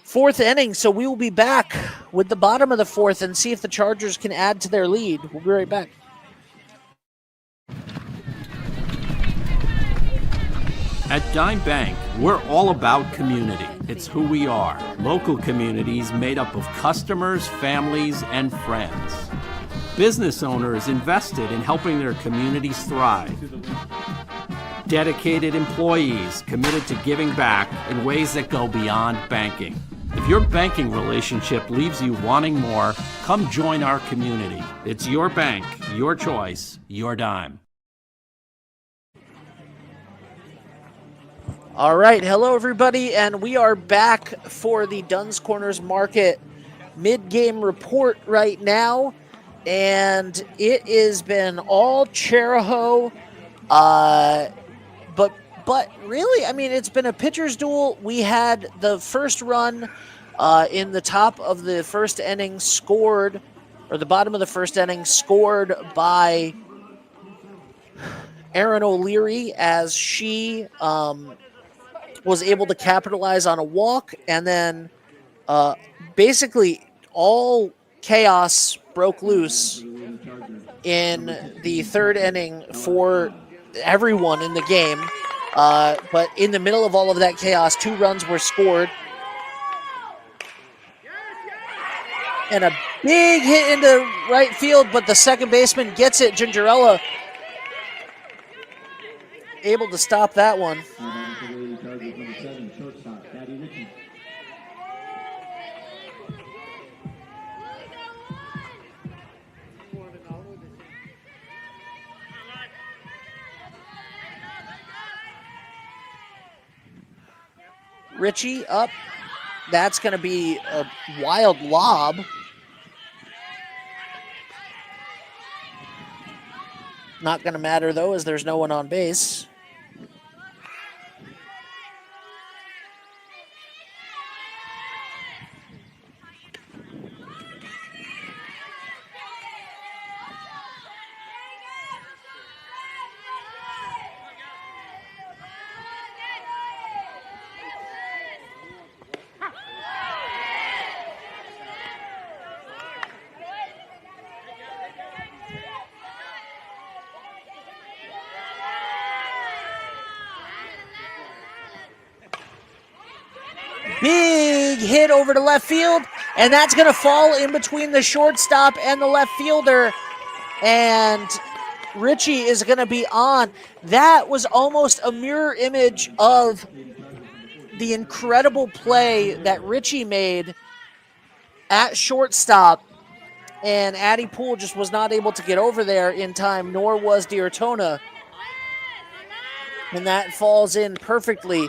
fourth inning. So we will be back with the bottom of the fourth and see if the Chargers can add to their lead. We'll be right back. At Dime Bank, we're all about community. It's who we are. Local communities made up of customers, families, and friends. Business owners invested in helping their communities thrive. Dedicated employees committed to giving back in ways that go beyond banking. If your banking relationship leaves you wanting more, come join our community. It's your bank, your choice, your dime. All right, hello everybody, and we are back for the Dunn's Corners Market mid-game report right now, and it has been all Chariho, but really, I mean, it's been a pitcher's duel. We had the first run in the top of the first inning scored, or the bottom of the first inning scored by Erin O'Leary as she was able to capitalize on a walk, and then basically all chaos broke loose in the third inning for everyone in the game. But in the middle of all of that chaos, 2 runs were scored. And a big hit into right field, but the second baseman gets it. Gingerella able to stop that one. Richie up. That's going to be a wild lob. Not going to matter, though, as there's no one on base. Big hit over to left field, and that's going to fall in between the shortstop and the left fielder, and Richie is going to be on. That was almost a mirror image of the incredible play that Richie made at shortstop, and Addie Poole just was not able to get over there in time, nor was Diartona, and that falls in perfectly.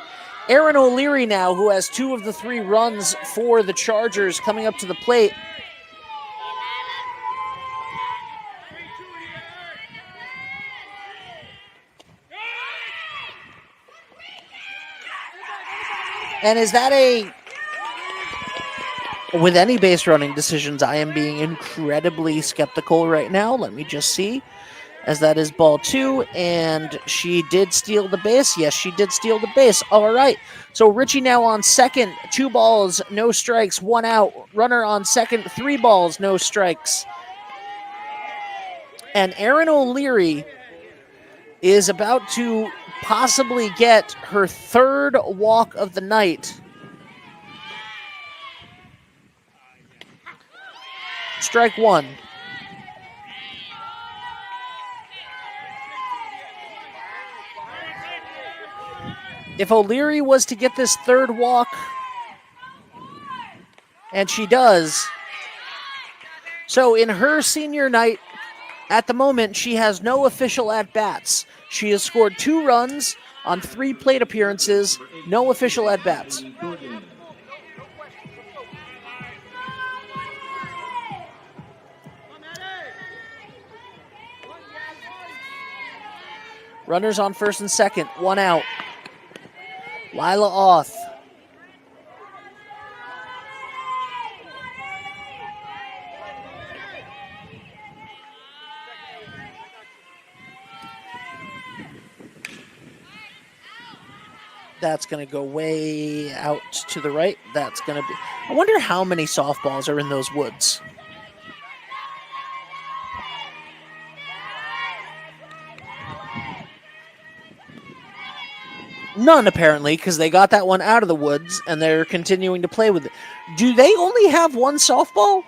Aaron O'Leary now, who has 2 of the 3 runs for the Chargers, coming up to the plate. And is that with any base running decisions, I am being incredibly skeptical right now. Let me just see. As that is ball 2, and she did steal the base. Yes, she did steal the base. All right. So Richie now on second, 2 balls, no strikes, 1 out. Runner on second, 3 balls, no strikes. And Aaron O'Leary is about to possibly get her 3rd walk of the night. Strike 1. If O'Leary was to get this 3rd walk, and she does, so in her senior night, at the moment, she has no official at-bats. She has scored 2 runs on 3 plate appearances, no official at-bats. Runners on first and second, 1 out. Lila Oth. That's going to go way out to the right. That's going to be... I wonder how many softballs are in those woods. None, apparently, because they got that one out of the woods, and they're continuing to play with it. Do they only have 1 softball?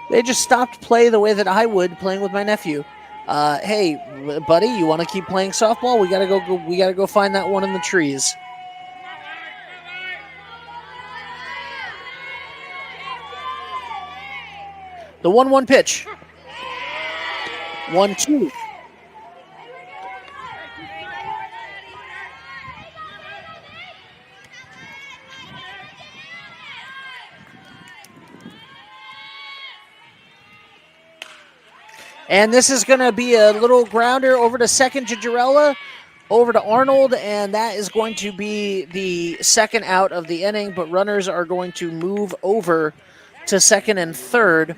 They just stopped play the way that I would, playing with my nephew. Hey, buddy, you want to keep playing softball? We gotta go find that one in the trees. The 1-1 pitch. 1-2. And this is going to be a little grounder over to second, Gigerella, over to Arnold, and that is going to be the 2nd out of the inning, but runners are going to move over to second and third.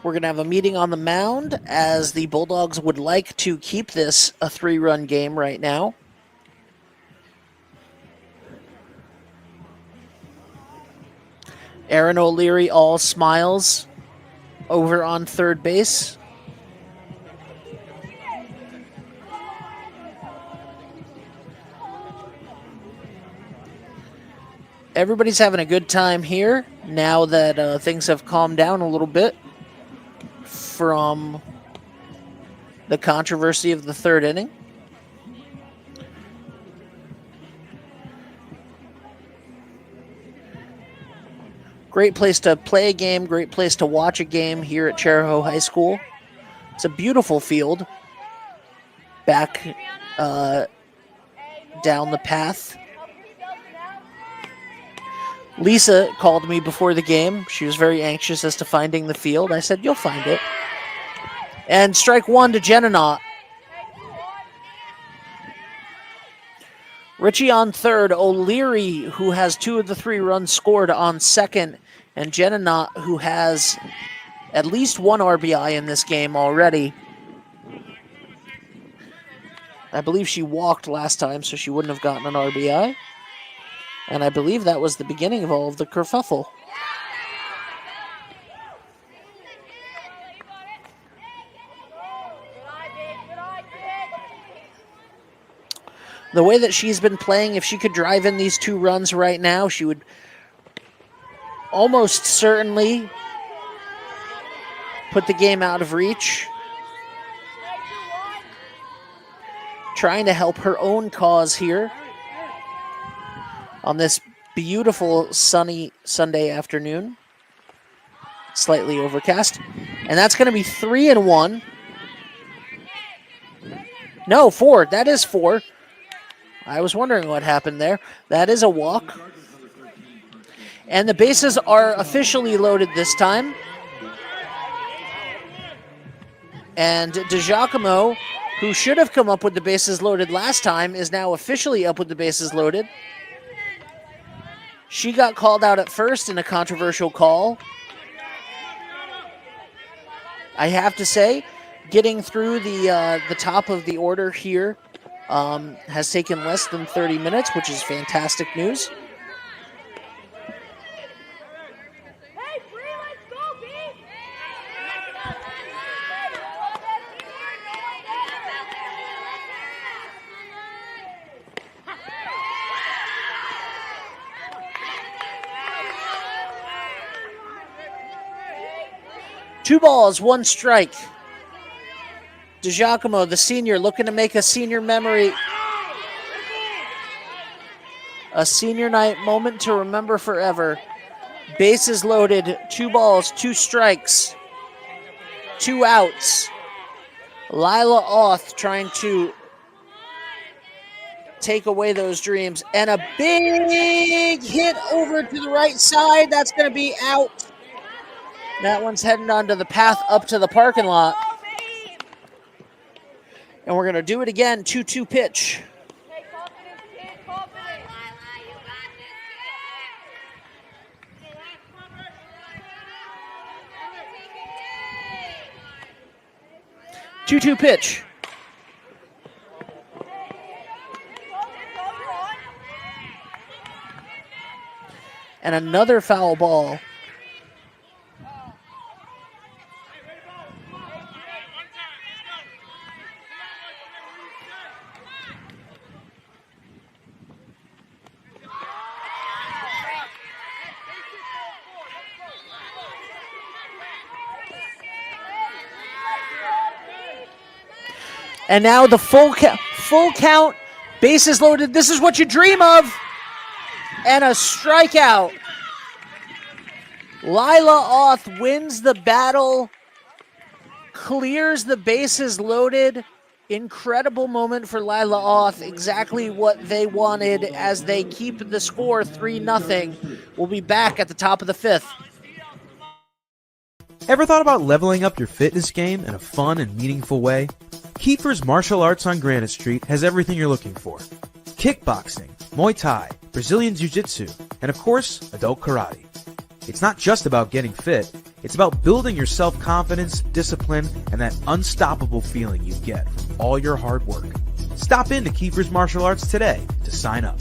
We're going to have a meeting on the mound as the Bulldogs would like to keep this a 3-run game right now. Aaron O'Leary all smiles over on third base. Everybody's having a good time here now that things have calmed down a little bit from the controversy of the 3rd inning. Great place to play a game, great place to watch a game here at Chariho High School. It's a beautiful field back down the path. Lisa called me before the game. She was very anxious as to finding the field. I said, you'll find it. And strike one to Jenna. Richie on third, O'Leary, who has 2 of the 3 runs scored, on second, and Jenna, who has at least 1 RBI in this game already. I believe she walked last time, so she wouldn't have gotten an RBI. And I believe that was the beginning of all of the kerfuffle. The way that she's been playing, if she could drive in these 2 runs right now, she would almost certainly put the game out of reach. Trying to help her own cause here on this beautiful sunny Sunday afternoon. Slightly overcast. And that's going to be 3-1. No, 4. That is 4. I was wondering what happened there. That is a walk. And the bases are officially loaded this time. And DiGiacomo, who should have come up with the bases loaded last time, is now officially up with the bases loaded. She got called out at first in a controversial call. I have to say, getting through the top of the order here has taken less than 30 minutes, which is fantastic news. Two balls, 1 strike. DiGiacomo, the senior, looking to make a senior memory. A senior night moment to remember forever. Bases loaded, 2 balls, 2 strikes, 2 outs. Lila Auth trying to take away those dreams. And a big hit over to the right side. That's going to be out. That one's heading onto the path up to the parking lot. And we're going to do it again, 2-2 pitch. Two-two pitch. And another foul ball. And now the full count, bases loaded. This is what you dream of. And a strikeout. Lila Auth wins the battle, clears the bases loaded. Incredible moment for Lila Auth. Exactly what they wanted as they keep the score 3-0. We'll be back at the top of the 5th. Ever thought about leveling up your fitness game in a fun and meaningful way? Kiefer's Martial Arts on Granite Street has everything you're looking for. Kickboxing, Muay Thai, Brazilian Jiu-Jitsu, and of course, adult karate. It's not just about getting fit, it's about building your self-confidence, discipline, and that unstoppable feeling you get from all your hard work. Stop into Kiefer's Martial Arts today to sign up.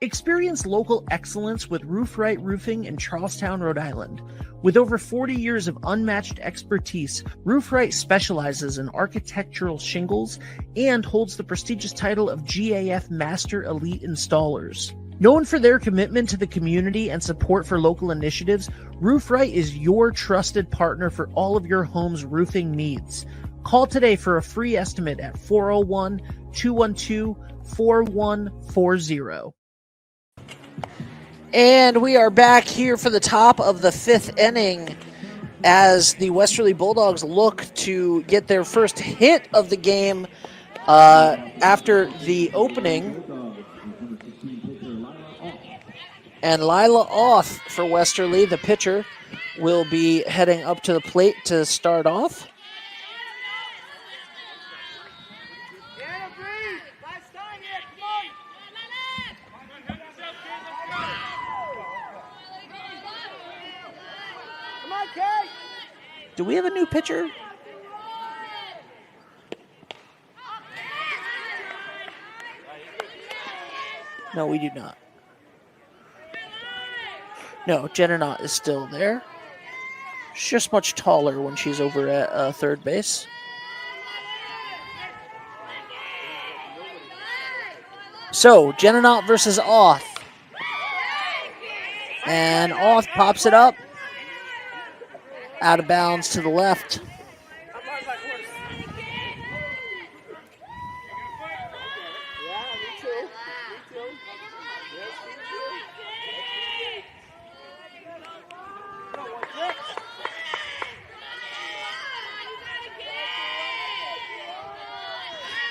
Experience local excellence with Roof Right Roofing in Charlestown, Rhode Island. With over 40 years of unmatched expertise, Roof Right specializes in architectural shingles and holds the prestigious title of GAF Master Elite Installers. Known for their commitment to the community and support for local initiatives, Roof Right is your trusted partner for all of your home's roofing needs. Call today for a free estimate at 401-212-4140. And we are back here for the top of the 5th inning as the Westerly Bulldogs look to get their first hit of the game after the opening. And Lila Off for Westerly, the pitcher, will be heading up to the plate to start off. Do we have a new pitcher? No, we do not. No, Jenna Knott is still there. She's just much taller when she's over at third base. So, Jenna Knott versus Oth. And Oth pops it up. Out of bounds to the left.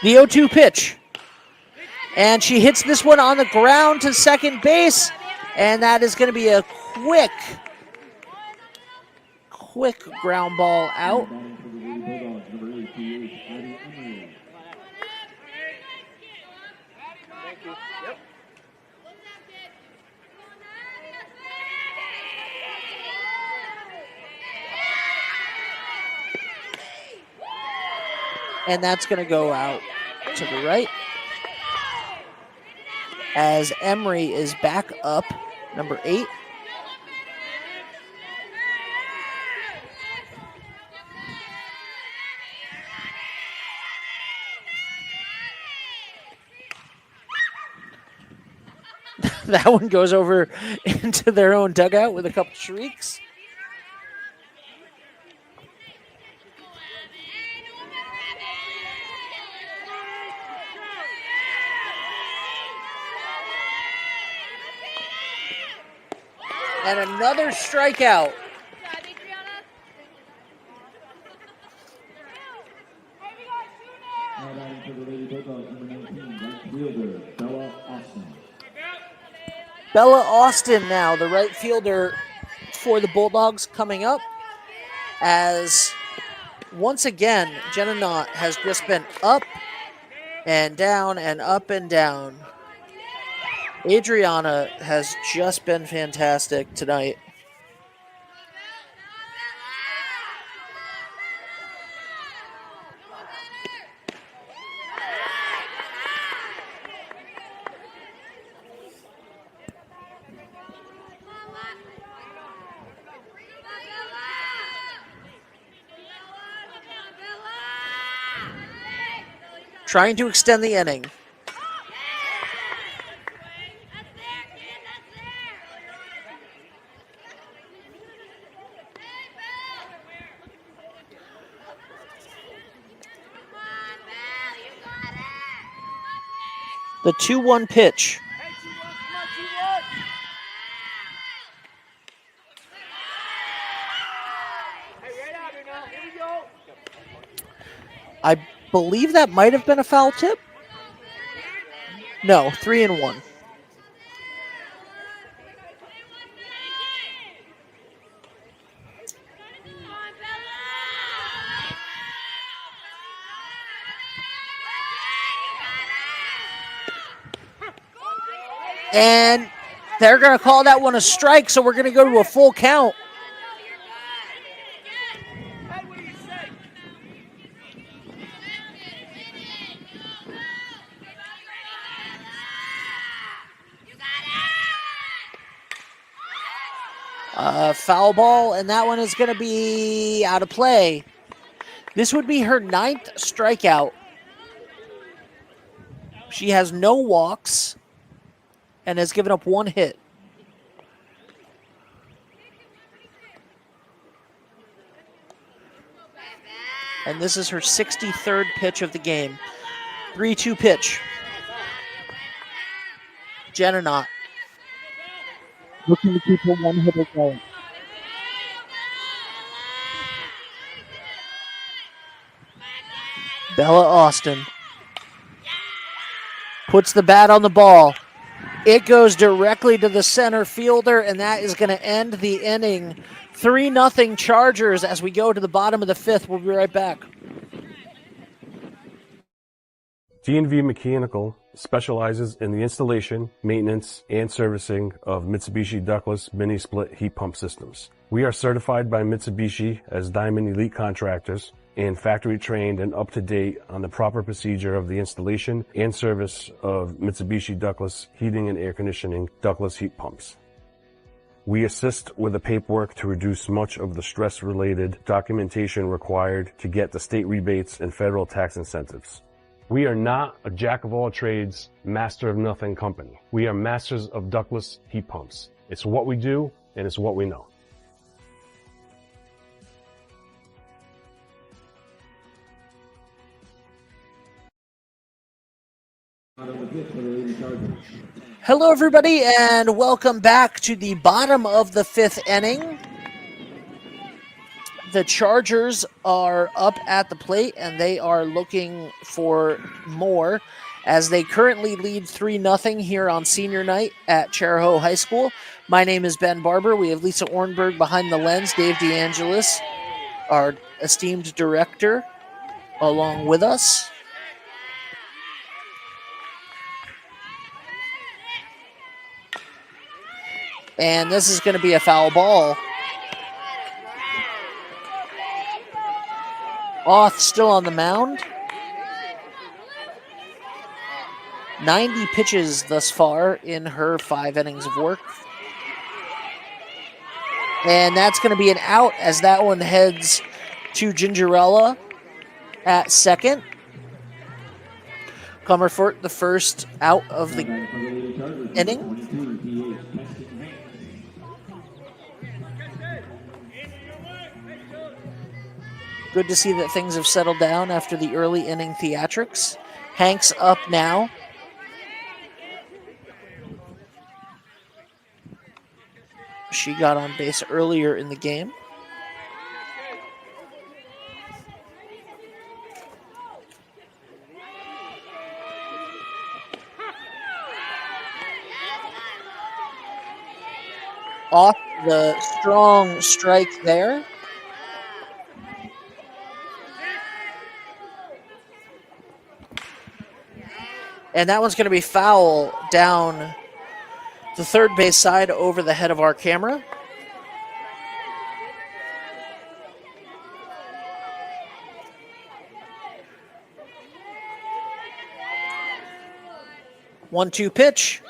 The 0-2 pitch. And she hits this one on the ground to second base. And that is going to be a quick ground ball out. And that's going to go out to the right as Emery is back up, number 8. That one goes over into their own dugout with a couple shrieks. And another strikeout. Bella Austin now, the right fielder for the Bulldogs, coming up as once again Jenna Knott has just been up and down and up and down. Adriana has just been fantastic tonight. Trying to extend the inning. The 2-1 pitch. I believe that might have been a foul tip. No, 3-1. And they're going to call that one a strike, so we're going to go to a full count. Foul ball, and that one is going to be out of play. This would be her 9th strikeout. She has no walks and has given up 1 hit. And this is her 63rd pitch of the game. 3-2 pitch. Jenna Knott. looking to keep her one-hitter going. Bella Austin puts the bat on the ball. It goes directly to the center fielder, and that is going to end the inning. 3-0 Chargers as we go to the bottom of the fifth. We'll be right back. D&V Mechanical specializes in the installation, maintenance, and servicing of Mitsubishi ductless mini-split heat pump systems. We are certified by Mitsubishi as Diamond Elite Contractors and factory trained and up to date on the proper procedure of the installation and service of Mitsubishi ductless heating and air conditioning ductless heat pumps. We assist with the paperwork to reduce much of the stress-related documentation required to get the state rebates and federal tax incentives. We are not a jack-of-all-trades, master-of-nothing company. We are masters of ductless heat pumps. It's what we do, and it's what we know. Hello, everybody, and welcome back to the bottom of the fifth inning. The Chargers are up at the plate, and they are looking for more as they currently lead 3-0 here on senior night at Chariho High School. My name is Ben Barber. We have Lisa Ornberg behind the lens, Dave DeAngelis, our esteemed director, along with us. And this is going to be a foul ball. Oth still on the mound. 90 pitches thus far in her 5 innings of work. And that's going to be an out as that one heads to Gingerella at second. Comerfort, the first out of the inning. Good to see that things have settled down after the early inning theatrics. Hank's up now. She got on base earlier in the game. Off the strong strike there. And that one's going to be foul down the third base side over the head of our camera. One-two pitch.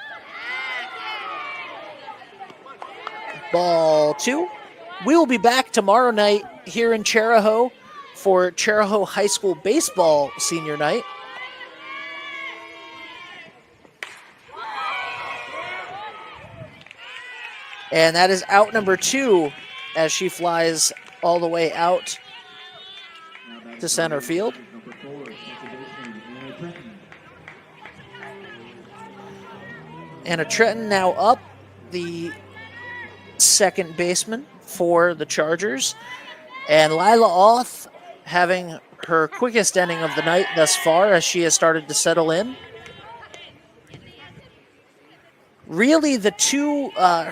Ball 2. We will be back tomorrow night here in Chariho for Chariho High School Baseball Senior Night. And that is out number 2 as she flies all the way out to center field. Anna Trenton now up, the second baseman for the Chargers. And Lila Oth having her quickest inning of the night thus far as she has started to settle in. Really, the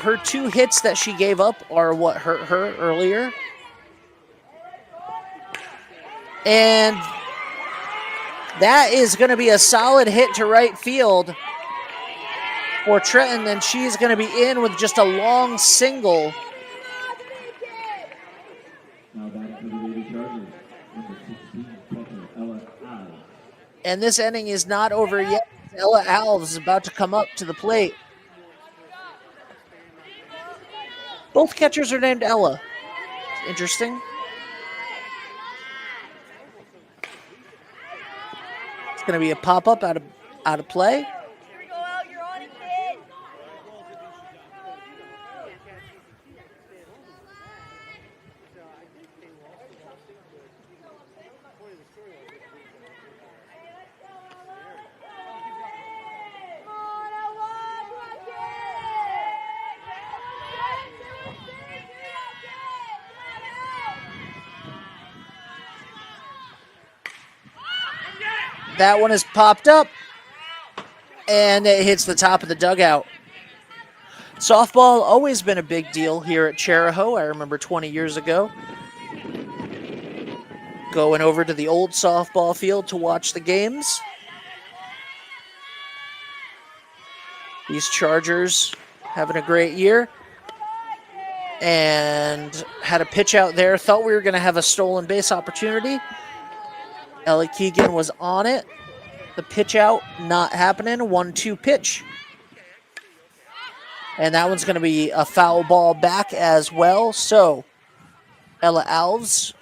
her two hits that she gave up are what hurt her earlier. And that is going to be a solid hit to right field for Trenton, and she's going to be in with just a long single. And this inning is not over yet. Ella Alves is about to come up to the plate. Both catchers are named Ella. Interesting. It's going to be a pop-up out of play. That one is popped up, and it hits the top of the dugout. Softball always been a big deal here at Chariho. I remember 20 years ago going over to the old softball field to watch the games. These Chargers having a great year. And had a pitch out there. Thought we were going to have a stolen base opportunity. Ellie Keegan was on it. The pitch out, not happening. 1-2 pitch. And that one's going to be a foul ball back as well. So, Ella Alves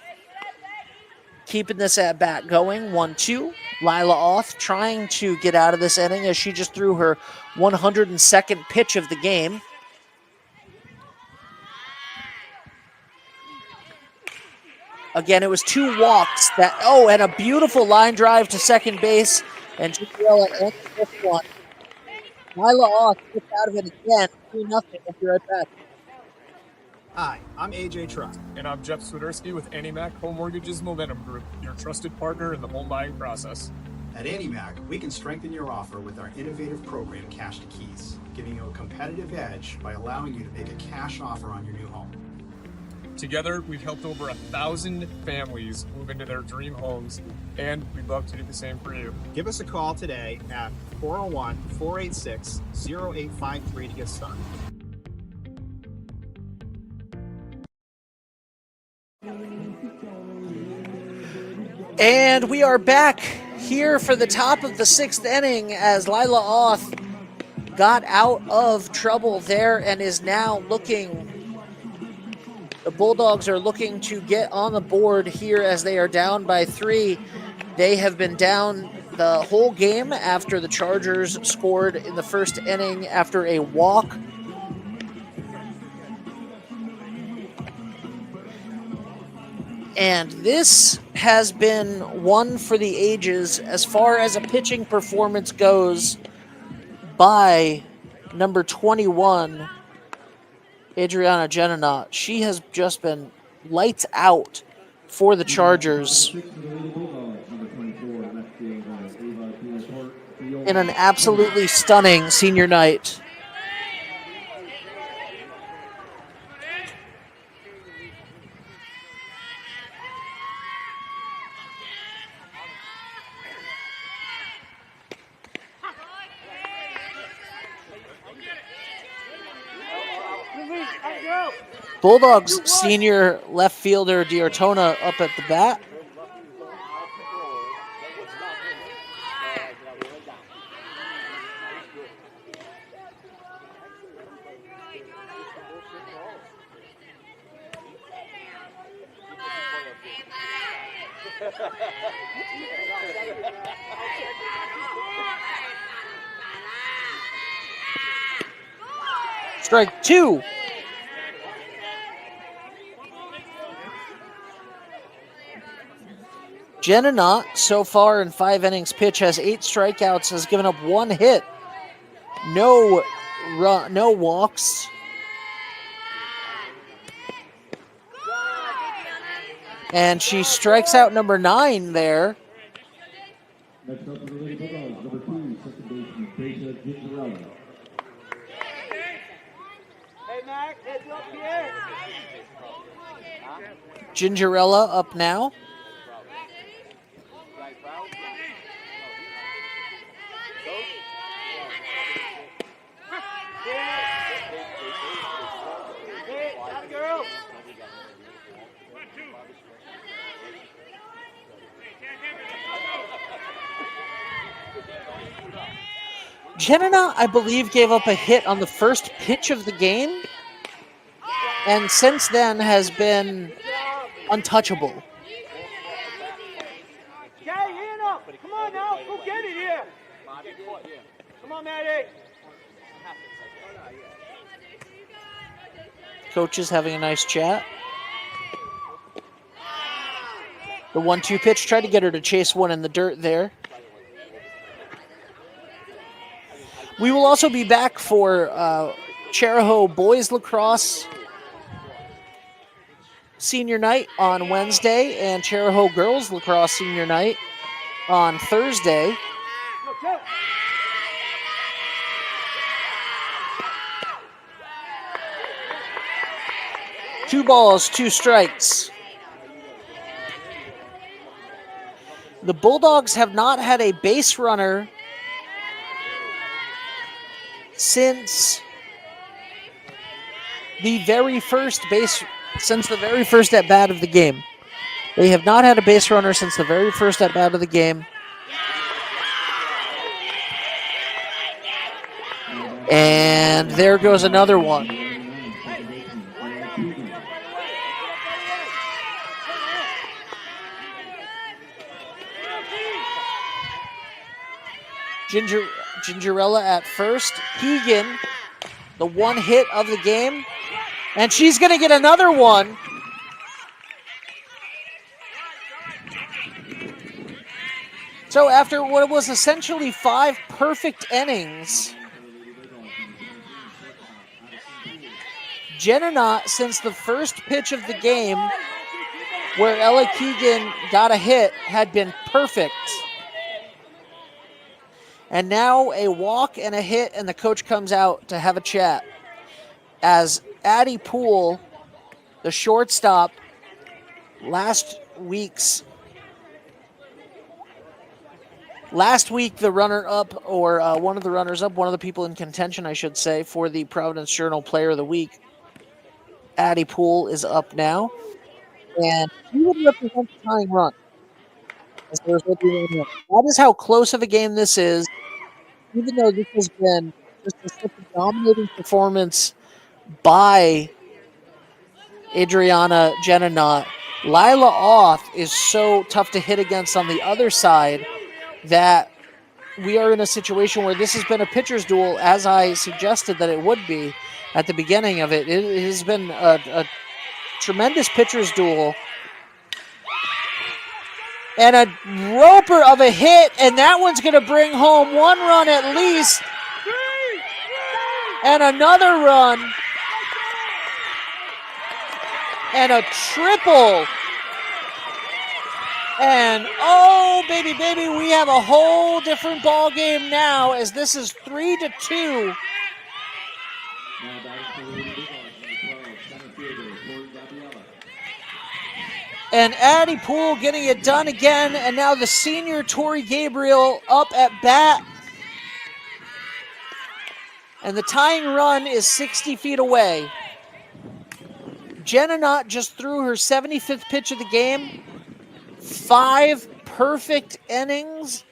keeping this at bat going. 1-2. Lila Oth trying to get out of this inning as she just threw her 102nd pitch of the game. Again, it was 2 walks. And a beautiful line drive to second base. And Gisela ends this one. Lila Oth gets out of it again. 2-0. We'll be right back. Hi, I'm AJ Truck. And I'm Jeff Swiderski with AnnieMac Home Mortgage's Momentum Group, your trusted partner in the home buying process. At AnnieMac, we can strengthen your offer with our innovative program, Cash to Keys, giving you a competitive edge by allowing you to make a cash offer on your new home. Together, we've helped over 1,000 families move into their dream homes, and we'd love to do the same for you. Give us a call today at 401-486-0853 to get started. And we are back here for the top of the 6th inning as Lila Oth got out of trouble there and is now looking. The Bulldogs are looking to get on the board here as they are down by 3. They have been down the whole game after the Chargers scored in the first inning after a walk. And this has been one for the ages as far as a pitching performance goes by number 21, Adriana Genenot. She has just been lights out for the Chargers in an absolutely stunning senior night. Bulldogs senior left fielder Diortona up at the bat. Strike 2. Genenot, so far in 5 innings pitch, has 8 strikeouts, has given up 1 hit, no walks. And she strikes out number 9 there. Next up for the Lady Bulldogs, number 2, second baseman, Deja Gingerella. Hey, Mac, heads up here. Gingerella up now. Genenot, I believe, gave up a hit on the first pitch of the game, and since then has been untouchable. Okay, hand up. Come on now, go get it here. Come on, Maddie. Coach is having a nice chat. The 1-2 pitch, tried to get her to chase one in the dirt there. We will also be back for Chariho Boys Lacrosse Senior Night on Wednesday and Chariho Girls Lacrosse Senior Night on Thursday. Two balls, two strikes. The Bulldogs have not had a base runner since the very first at bat of the game. They have not had a base runner since the very first at bat of the game. And there goes another one. Gingerella at first. Keegan, the one hit of the game. And she's going to get another one. So after what was essentially 5 perfect innings, Jenna, since the first pitch of the game where Ella Keegan got a hit, had been perfect. And now a walk and a hit, and the coach comes out to have a chat. As Addie Poole, the shortstop, last week the runner-up, or one of the runners-up, one of the people in contention, I should say, for the Providence Journal Player of the Week, Addie Poole is up now. And he would represent the tying run. That is how close of a game this is. Even though this has been just such a dominating performance by Adriana Jenna, Lila Auth is so tough to hit against on the other side that we are in a situation where this has been a pitcher's duel, as I suggested that it would be at the beginning of it. It has been a tremendous pitcher's duel. And a roper of a hit, and that one's going to bring home 1 run at least. And another run. And a triple. And oh, baby, we have a whole different ball game now, as this is 3-2. And Addie Poole getting it done again, and now the senior Tori Gabriel up at bat. And the tying run is 60 feet away. Jenna just threw her 75th pitch of the game. 5 perfect innings.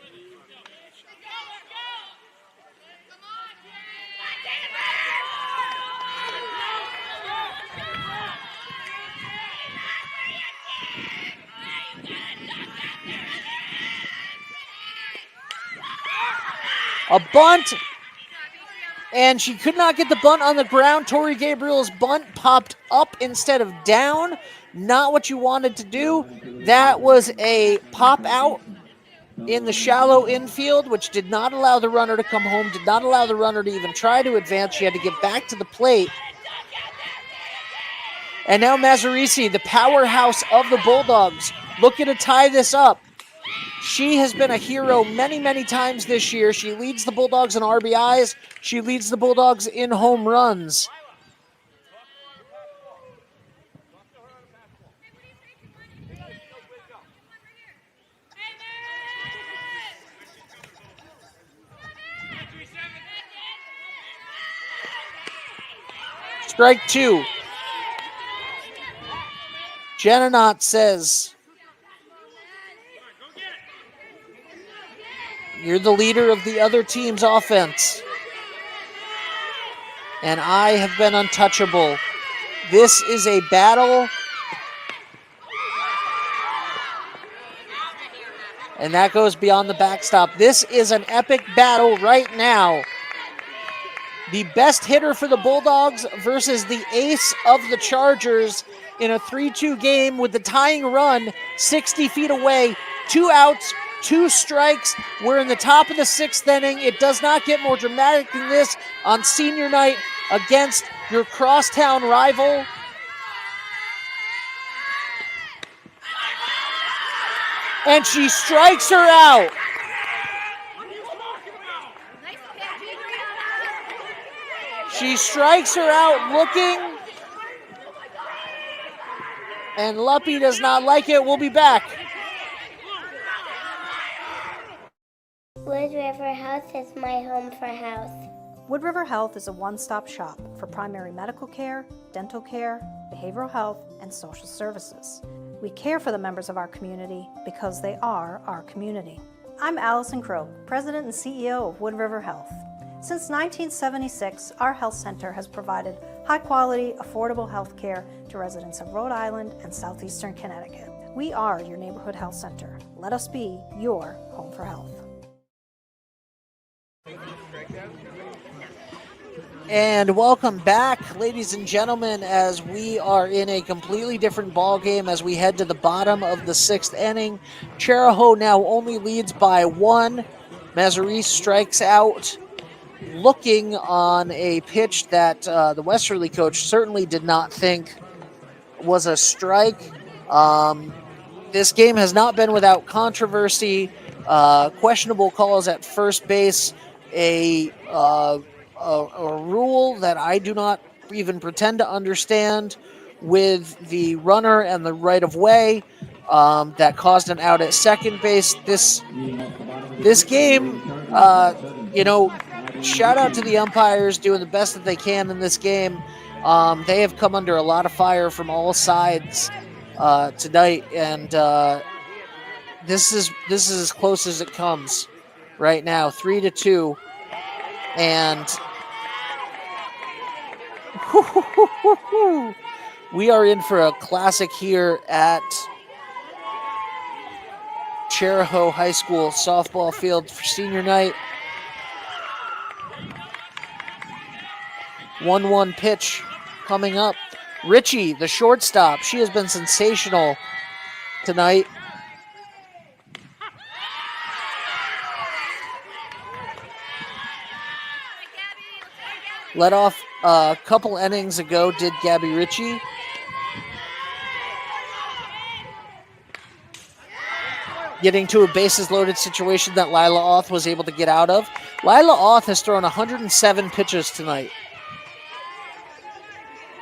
A bunt, and she could not get the bunt on the ground. Tori Gabriel's bunt popped up instead of down. Not what you wanted to do. That was a pop out in the shallow infield, which did not allow the runner to come home, did not allow the runner to even try to advance. She had to get back to the plate. And now Mazzarisi, the powerhouse of the Bulldogs, looking to tie this up. She has been a hero many, many times this year. She leads the Bulldogs in RBIs. She leads the Bulldogs in home runs. Strike 2. Jenna says, you're the leader of the other team's offense, and I have been untouchable. This is a battle, and that goes beyond the backstop. This is an epic battle right now. The best hitter for the Bulldogs versus the ace of the Chargers in a 3-2 game with the tying run 60 feet away. 2 outs, 2 strikes. We're in the top of the 6th inning. It does not get more dramatic than this on senior night against your crosstown rival. And she strikes her out. She strikes her out looking. And Luppy does not like it. We'll be back. Wood River Health is my home for health. Wood River Health is a one-stop shop for primary medical care, dental care, behavioral health, and social services. We care for the members of our community because they are our community. I'm Allison Crow, President and CEO of Wood River Health. Since 1976, our health center has provided high-quality, affordable health care to residents of Rhode Island and southeastern Connecticut. We are your neighborhood health center. Let us be your home for health. And welcome back, ladies and gentlemen, as we are in a completely different ball game as we head to the bottom of the 6th inning. Chariho now only leads by 1. Mazzarese strikes out, looking on a pitch that the Westerly coach certainly did not think was a strike. This game has not been without controversy. Questionable calls at first base, a rule that I do not even pretend to understand with the runner and the right of way that caused an out at second base. This game, shout out to the umpires doing the best that they can in this game. They have come under a lot of fire from all sides tonight, and this is as close as it comes right now, 3-2, and we are in for a classic here at Chariho High School softball field for senior night. 1-1 pitch coming up. Richie, the shortstop, she has been sensational tonight. Led off a couple innings ago did Gabby Ritchie. Getting to a bases loaded situation that Lila Auth was able to get out of. Lila Auth has thrown 107 pitches tonight.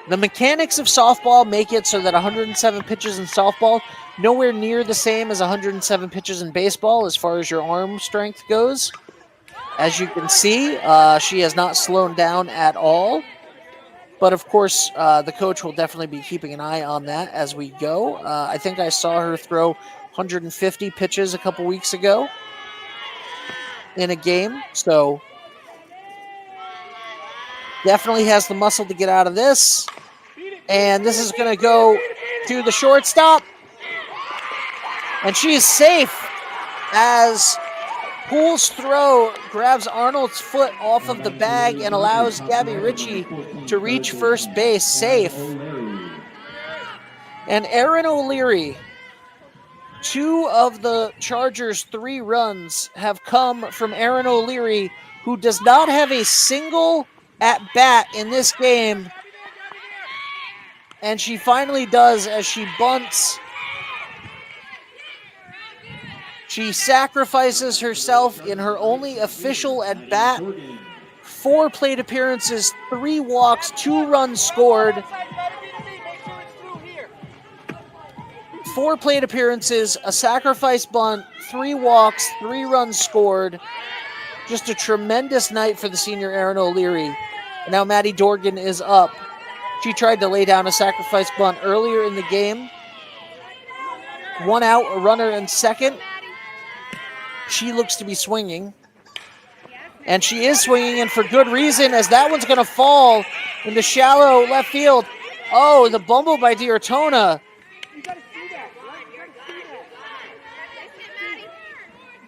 The mechanics of softball make it so that 107 pitches in softball, nowhere near the same as 107 pitches in baseball as far as your arm strength goes. As you can see, she has not slowed down at all. But of course, the coach will definitely be keeping an eye on that as we go. I think I saw her throw 150 pitches a couple weeks ago in a game. So definitely has the muscle to get out of this. And this is going to go to the shortstop. And she is safe as Poole's throw grabs Arnold's foot off of the bag and allows Gabby Ritchie to reach first base safe. And Aaron O'Leary, 2 of the Chargers' 3 runs have come from Aaron O'Leary, who does not have a single at-bat in this game. And she finally does as she bunts. She sacrifices herself in her only official at-bat. 4 plate appearances, 3 walks, 2 runs scored. 4 plate appearances, a sacrifice bunt, 3 walks, 3 runs scored. Just a tremendous night for the senior Aaron O'Leary. Now Maddie Dorgan is up. She tried to lay down a sacrifice bunt earlier in the game. 1 out, a runner in second. She looks to be swinging. And she is swinging, and for good reason, as that one's going to fall into shallow left field. Oh, the bumble by Diortona.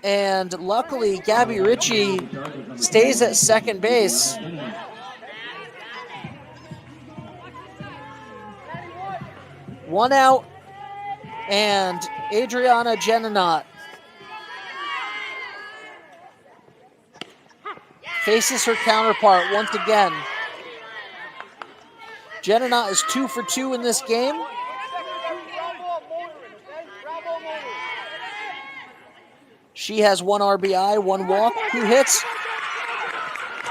And luckily, Gabby Ritchie stays at second base. One out, and Adriana Genonot faces her counterpart once again. Genonot is 2 for 2 in this game. She has 1 RBI, 1 walk, 2 hits.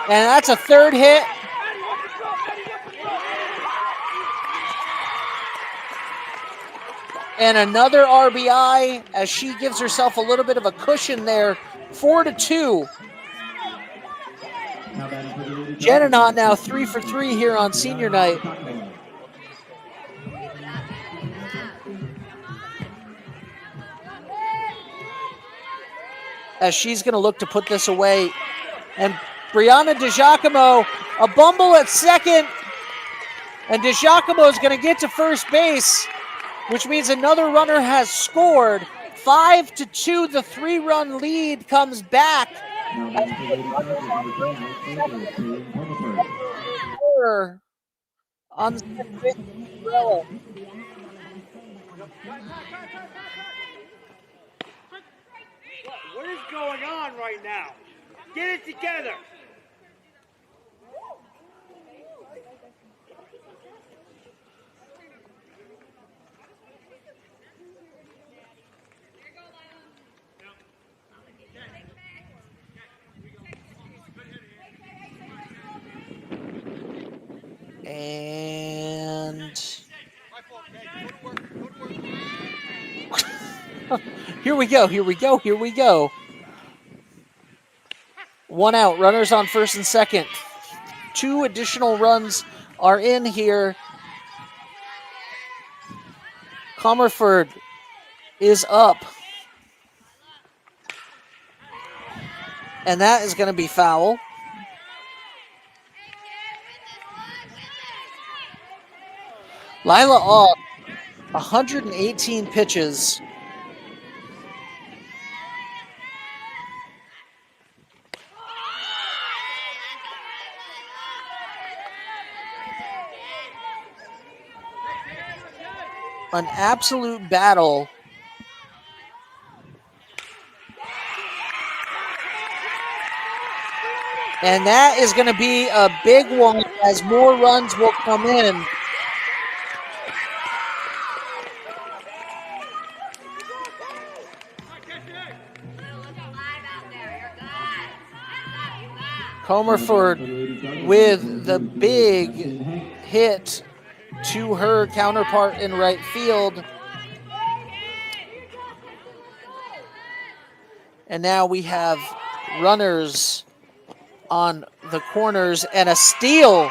And that's a 3rd hit. And another RBI as she gives herself a little bit of a cushion there. 4-2. Jenna now 3 for 3 here on senior night. As she's going to look to put this away. And Brianna DiGiacomo, a bumble at second. And DiGiacomo is going to get to first base, which means another runner has scored. 5-2, the 3-run lead comes back. On the second base. What is going on right now? Get it together. And here we go. 1 out, runners on first and second. 2 additional runs are in here. Comerford is up. And that is going to be foul. Lila Ault, 118 pitches. An absolute battle. And that is going to be a big one as more runs will come in. Comerford with the big hit to her counterpart in right field. And now we have runners on the corners and a steal.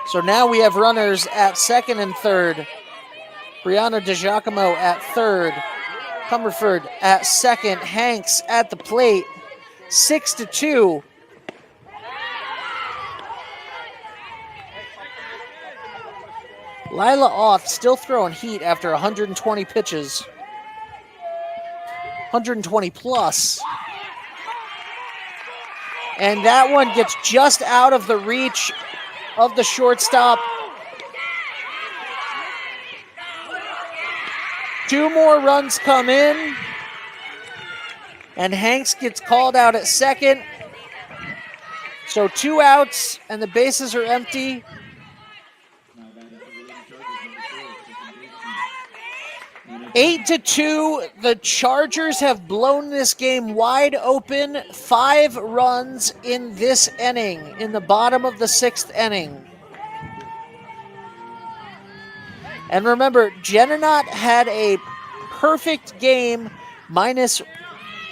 So now we have runners at second and third. Brianna DiGiacomo at third. Comerford at second. Hanks at the plate. 6-2. Lila Ault still throwing heat after 120 pitches. 120 plus. And that one gets just out of the reach of the shortstop. 2 more runs come in. And Hanks gets called out at second. So 2 outs and the bases are empty. Eight to 2, the Chargers have blown this game wide open. 5 runs in this inning, in the bottom of the 6th inning. And remember, Jenna had a perfect game minus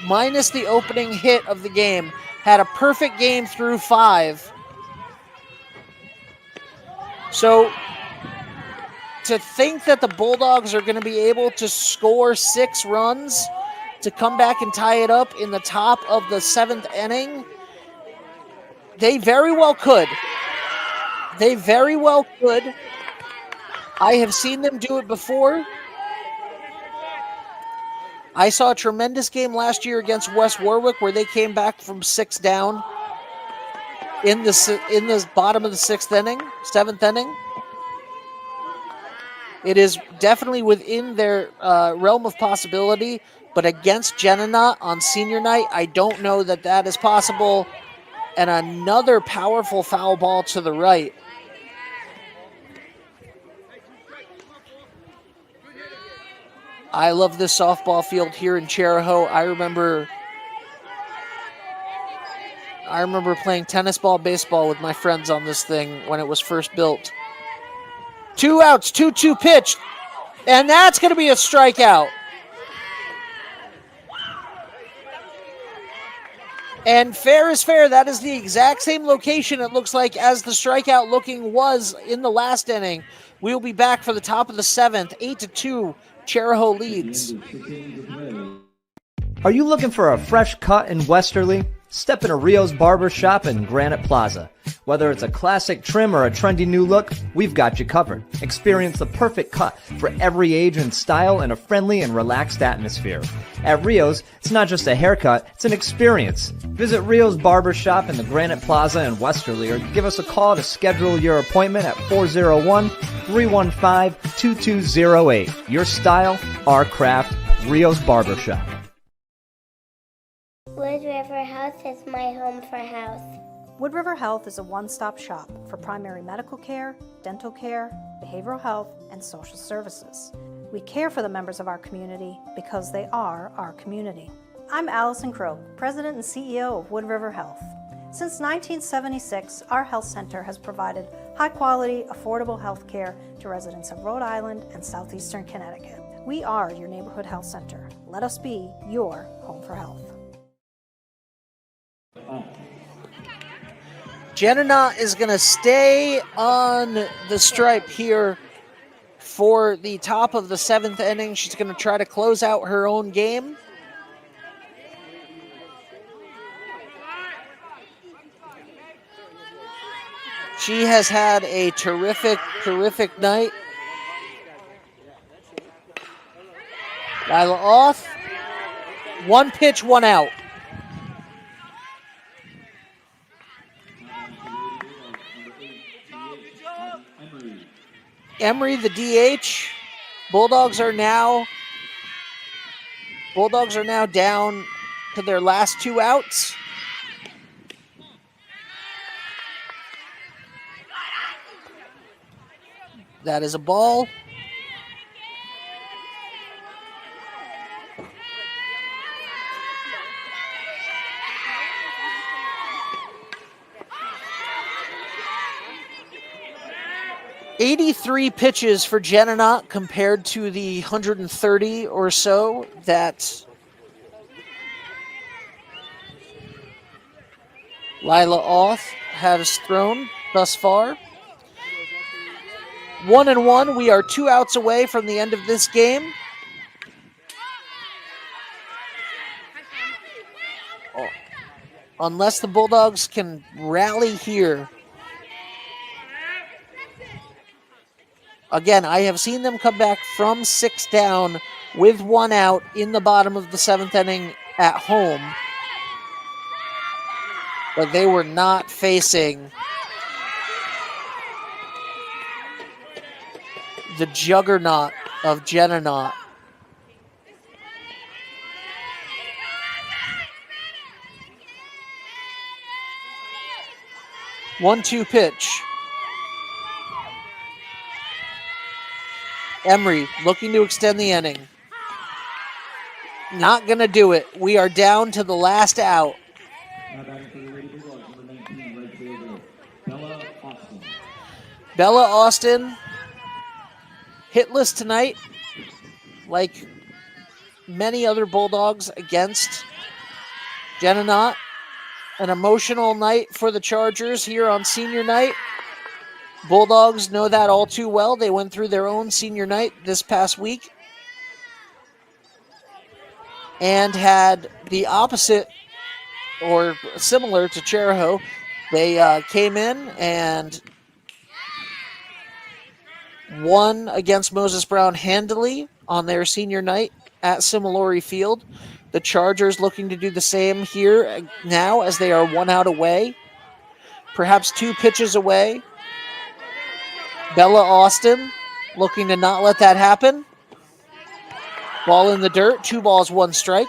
the opening hit of the game. Had a perfect game through 5. So to think that the Bulldogs are going to be able to score 6 runs to come back and tie it up in the top of the 7th inning, they very well could. They very well could. I have seen them do it before. I saw a tremendous game last year against West Warwick where they came back from 6 down in the bottom of the 6th inning, 7th inning. It is definitely within their realm of possibility, but against Jenna on senior night, I don't know that that is possible. And another powerful foul ball to the right. I love this softball field here in Chariho. I remember playing tennis ball, baseball with my friends on this thing when it was first built. 2 outs, 2-2 pitch, and that's going to be a strikeout. And fair is fair. That is the exact same location, it looks like, as the strikeout looking was in the last inning. We'll be back for the top of the 7th. 8-2, Chariho leads. Are you looking for a fresh cut in Westerly? Step into Rio's Barber Shop in Granite Plaza. Whether it's a classic trim or a trendy new look, we've got you covered. Experience the perfect cut for every age and style in a friendly and relaxed atmosphere. At Rio's, it's not just a haircut, it's an experience. Visit Rio's Barber Shop in the Granite Plaza in Westerly or give us a call to schedule your appointment at 401-315-2208. Your style, our craft, Rio's Barber Shop. Wood River Health is my home for health. Wood River Health is a one-stop shop for primary medical care, dental care, behavioral health, and social services. We care for the members of our community because they are our community. I'm Allison Crow, President and CEO of Wood River Health. Since 1976, our health center has provided high-quality, affordable health care to residents of Rhode Island and southeastern Connecticut. We are your neighborhood health center. Let us be your home for health. Jenna is going to stay on the stripe here for the top of the 7th inning. She's going to try to close out her own game. She has had a terrific night. Lila off. 1 pitch, 1 out. Emery, the DH. Bulldogs are now down to their last 2 outs. That is a ball. $83 pitches for Jenna compared to the 130 or so that Lila Oth has thrown thus far. 1-1. We are 2 outs away from the end of this game. Oh. Unless the Bulldogs can rally here. Again, I have seen them come back from 6 down with 1 out in the bottom of the 7th inning at home. But they were not facing the juggernaut of Jenna. One-two pitch. Emery looking to extend the inning. Not going to do it. We are down to the last out. Bella Austin, hitless tonight, like many other Bulldogs against Jenna. An emotional night for the Chargers here on senior night. Bulldogs know that all too well. They went through their own senior night this past week and had the opposite or similar to Chariho. They came in and won against Moses Brown handily on their senior night at Similori Field. The Chargers looking to do the same here now as they are 1 out away, perhaps 2 pitches away. Bella Austin looking to not let that happen. Ball in the dirt, 2 balls, 1 strike.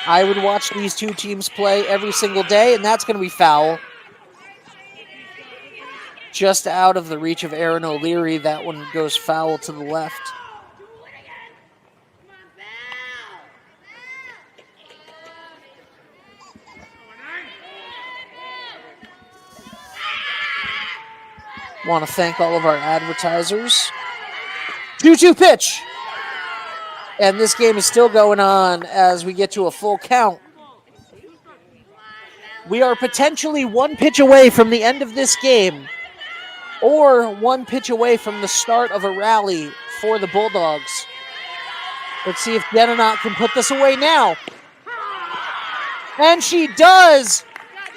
I would watch these two teams play every single day, and that's going to be foul. Just out of the reach of Aaron O'Leary. That one goes foul to the left. Want to thank all of our advertisers. 2-2 pitch. And this game is still going on as we get to a full count. We are potentially one pitch away from the end of this game, or one pitch away from the start of a rally for the Bulldogs. Let's see if Denonot can put this away now. And she does.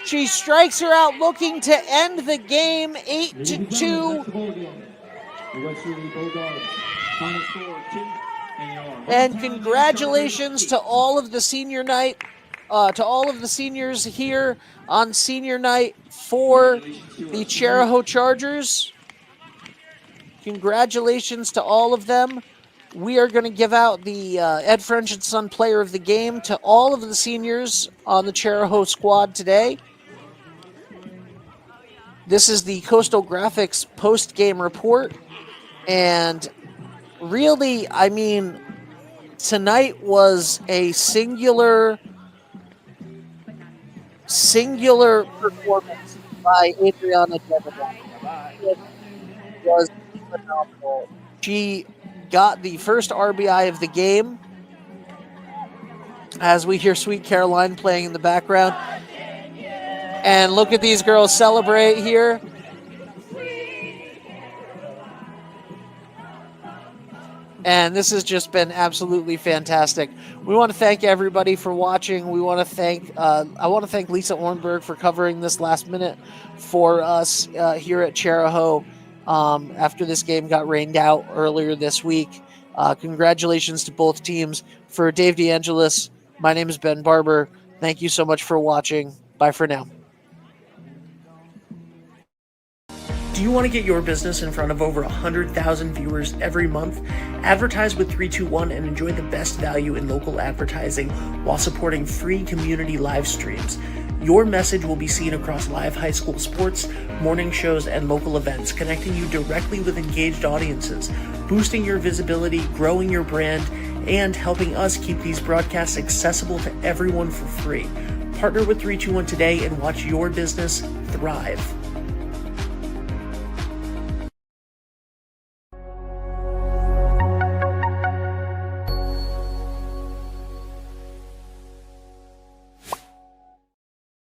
She strikes her out, looking to end the game 8-2. And congratulations to all of the senior night, to all of the seniors here on senior night for the Chariho Chargers. Congratulations to all of them. We are going to give out the Ed French and Son Player of the Game to all of the seniors on the Chariho squad today. This is the Coastal Graphics post-game report. And really, I mean, tonight was a singular performance by Adriana Denonot. It was phenomenal. She got the first RBI of the game, as we hear Sweet Caroline playing in the background. And look at these girls celebrate here. And this has just been absolutely fantastic. We want to thank everybody for watching. We want to thank, I want to thank Lisa Ornberg for covering this last minute for us here at Chariho after this game got rained out earlier this week. Congratulations to both teams. For Dave DeAngelis, my name is Ben Barber. Thank you so much for watching. Bye for now. Do you want to get your business in front of over 100,000 viewers every month? Advertise with 321 and enjoy the best value in local advertising while supporting free community live streams. Your message will be seen across live high school sports, morning shows, and local events, connecting you directly with engaged audiences, boosting your visibility, growing your brand, and helping us keep these broadcasts accessible to everyone for free. Partner with 321 today and watch your business thrive.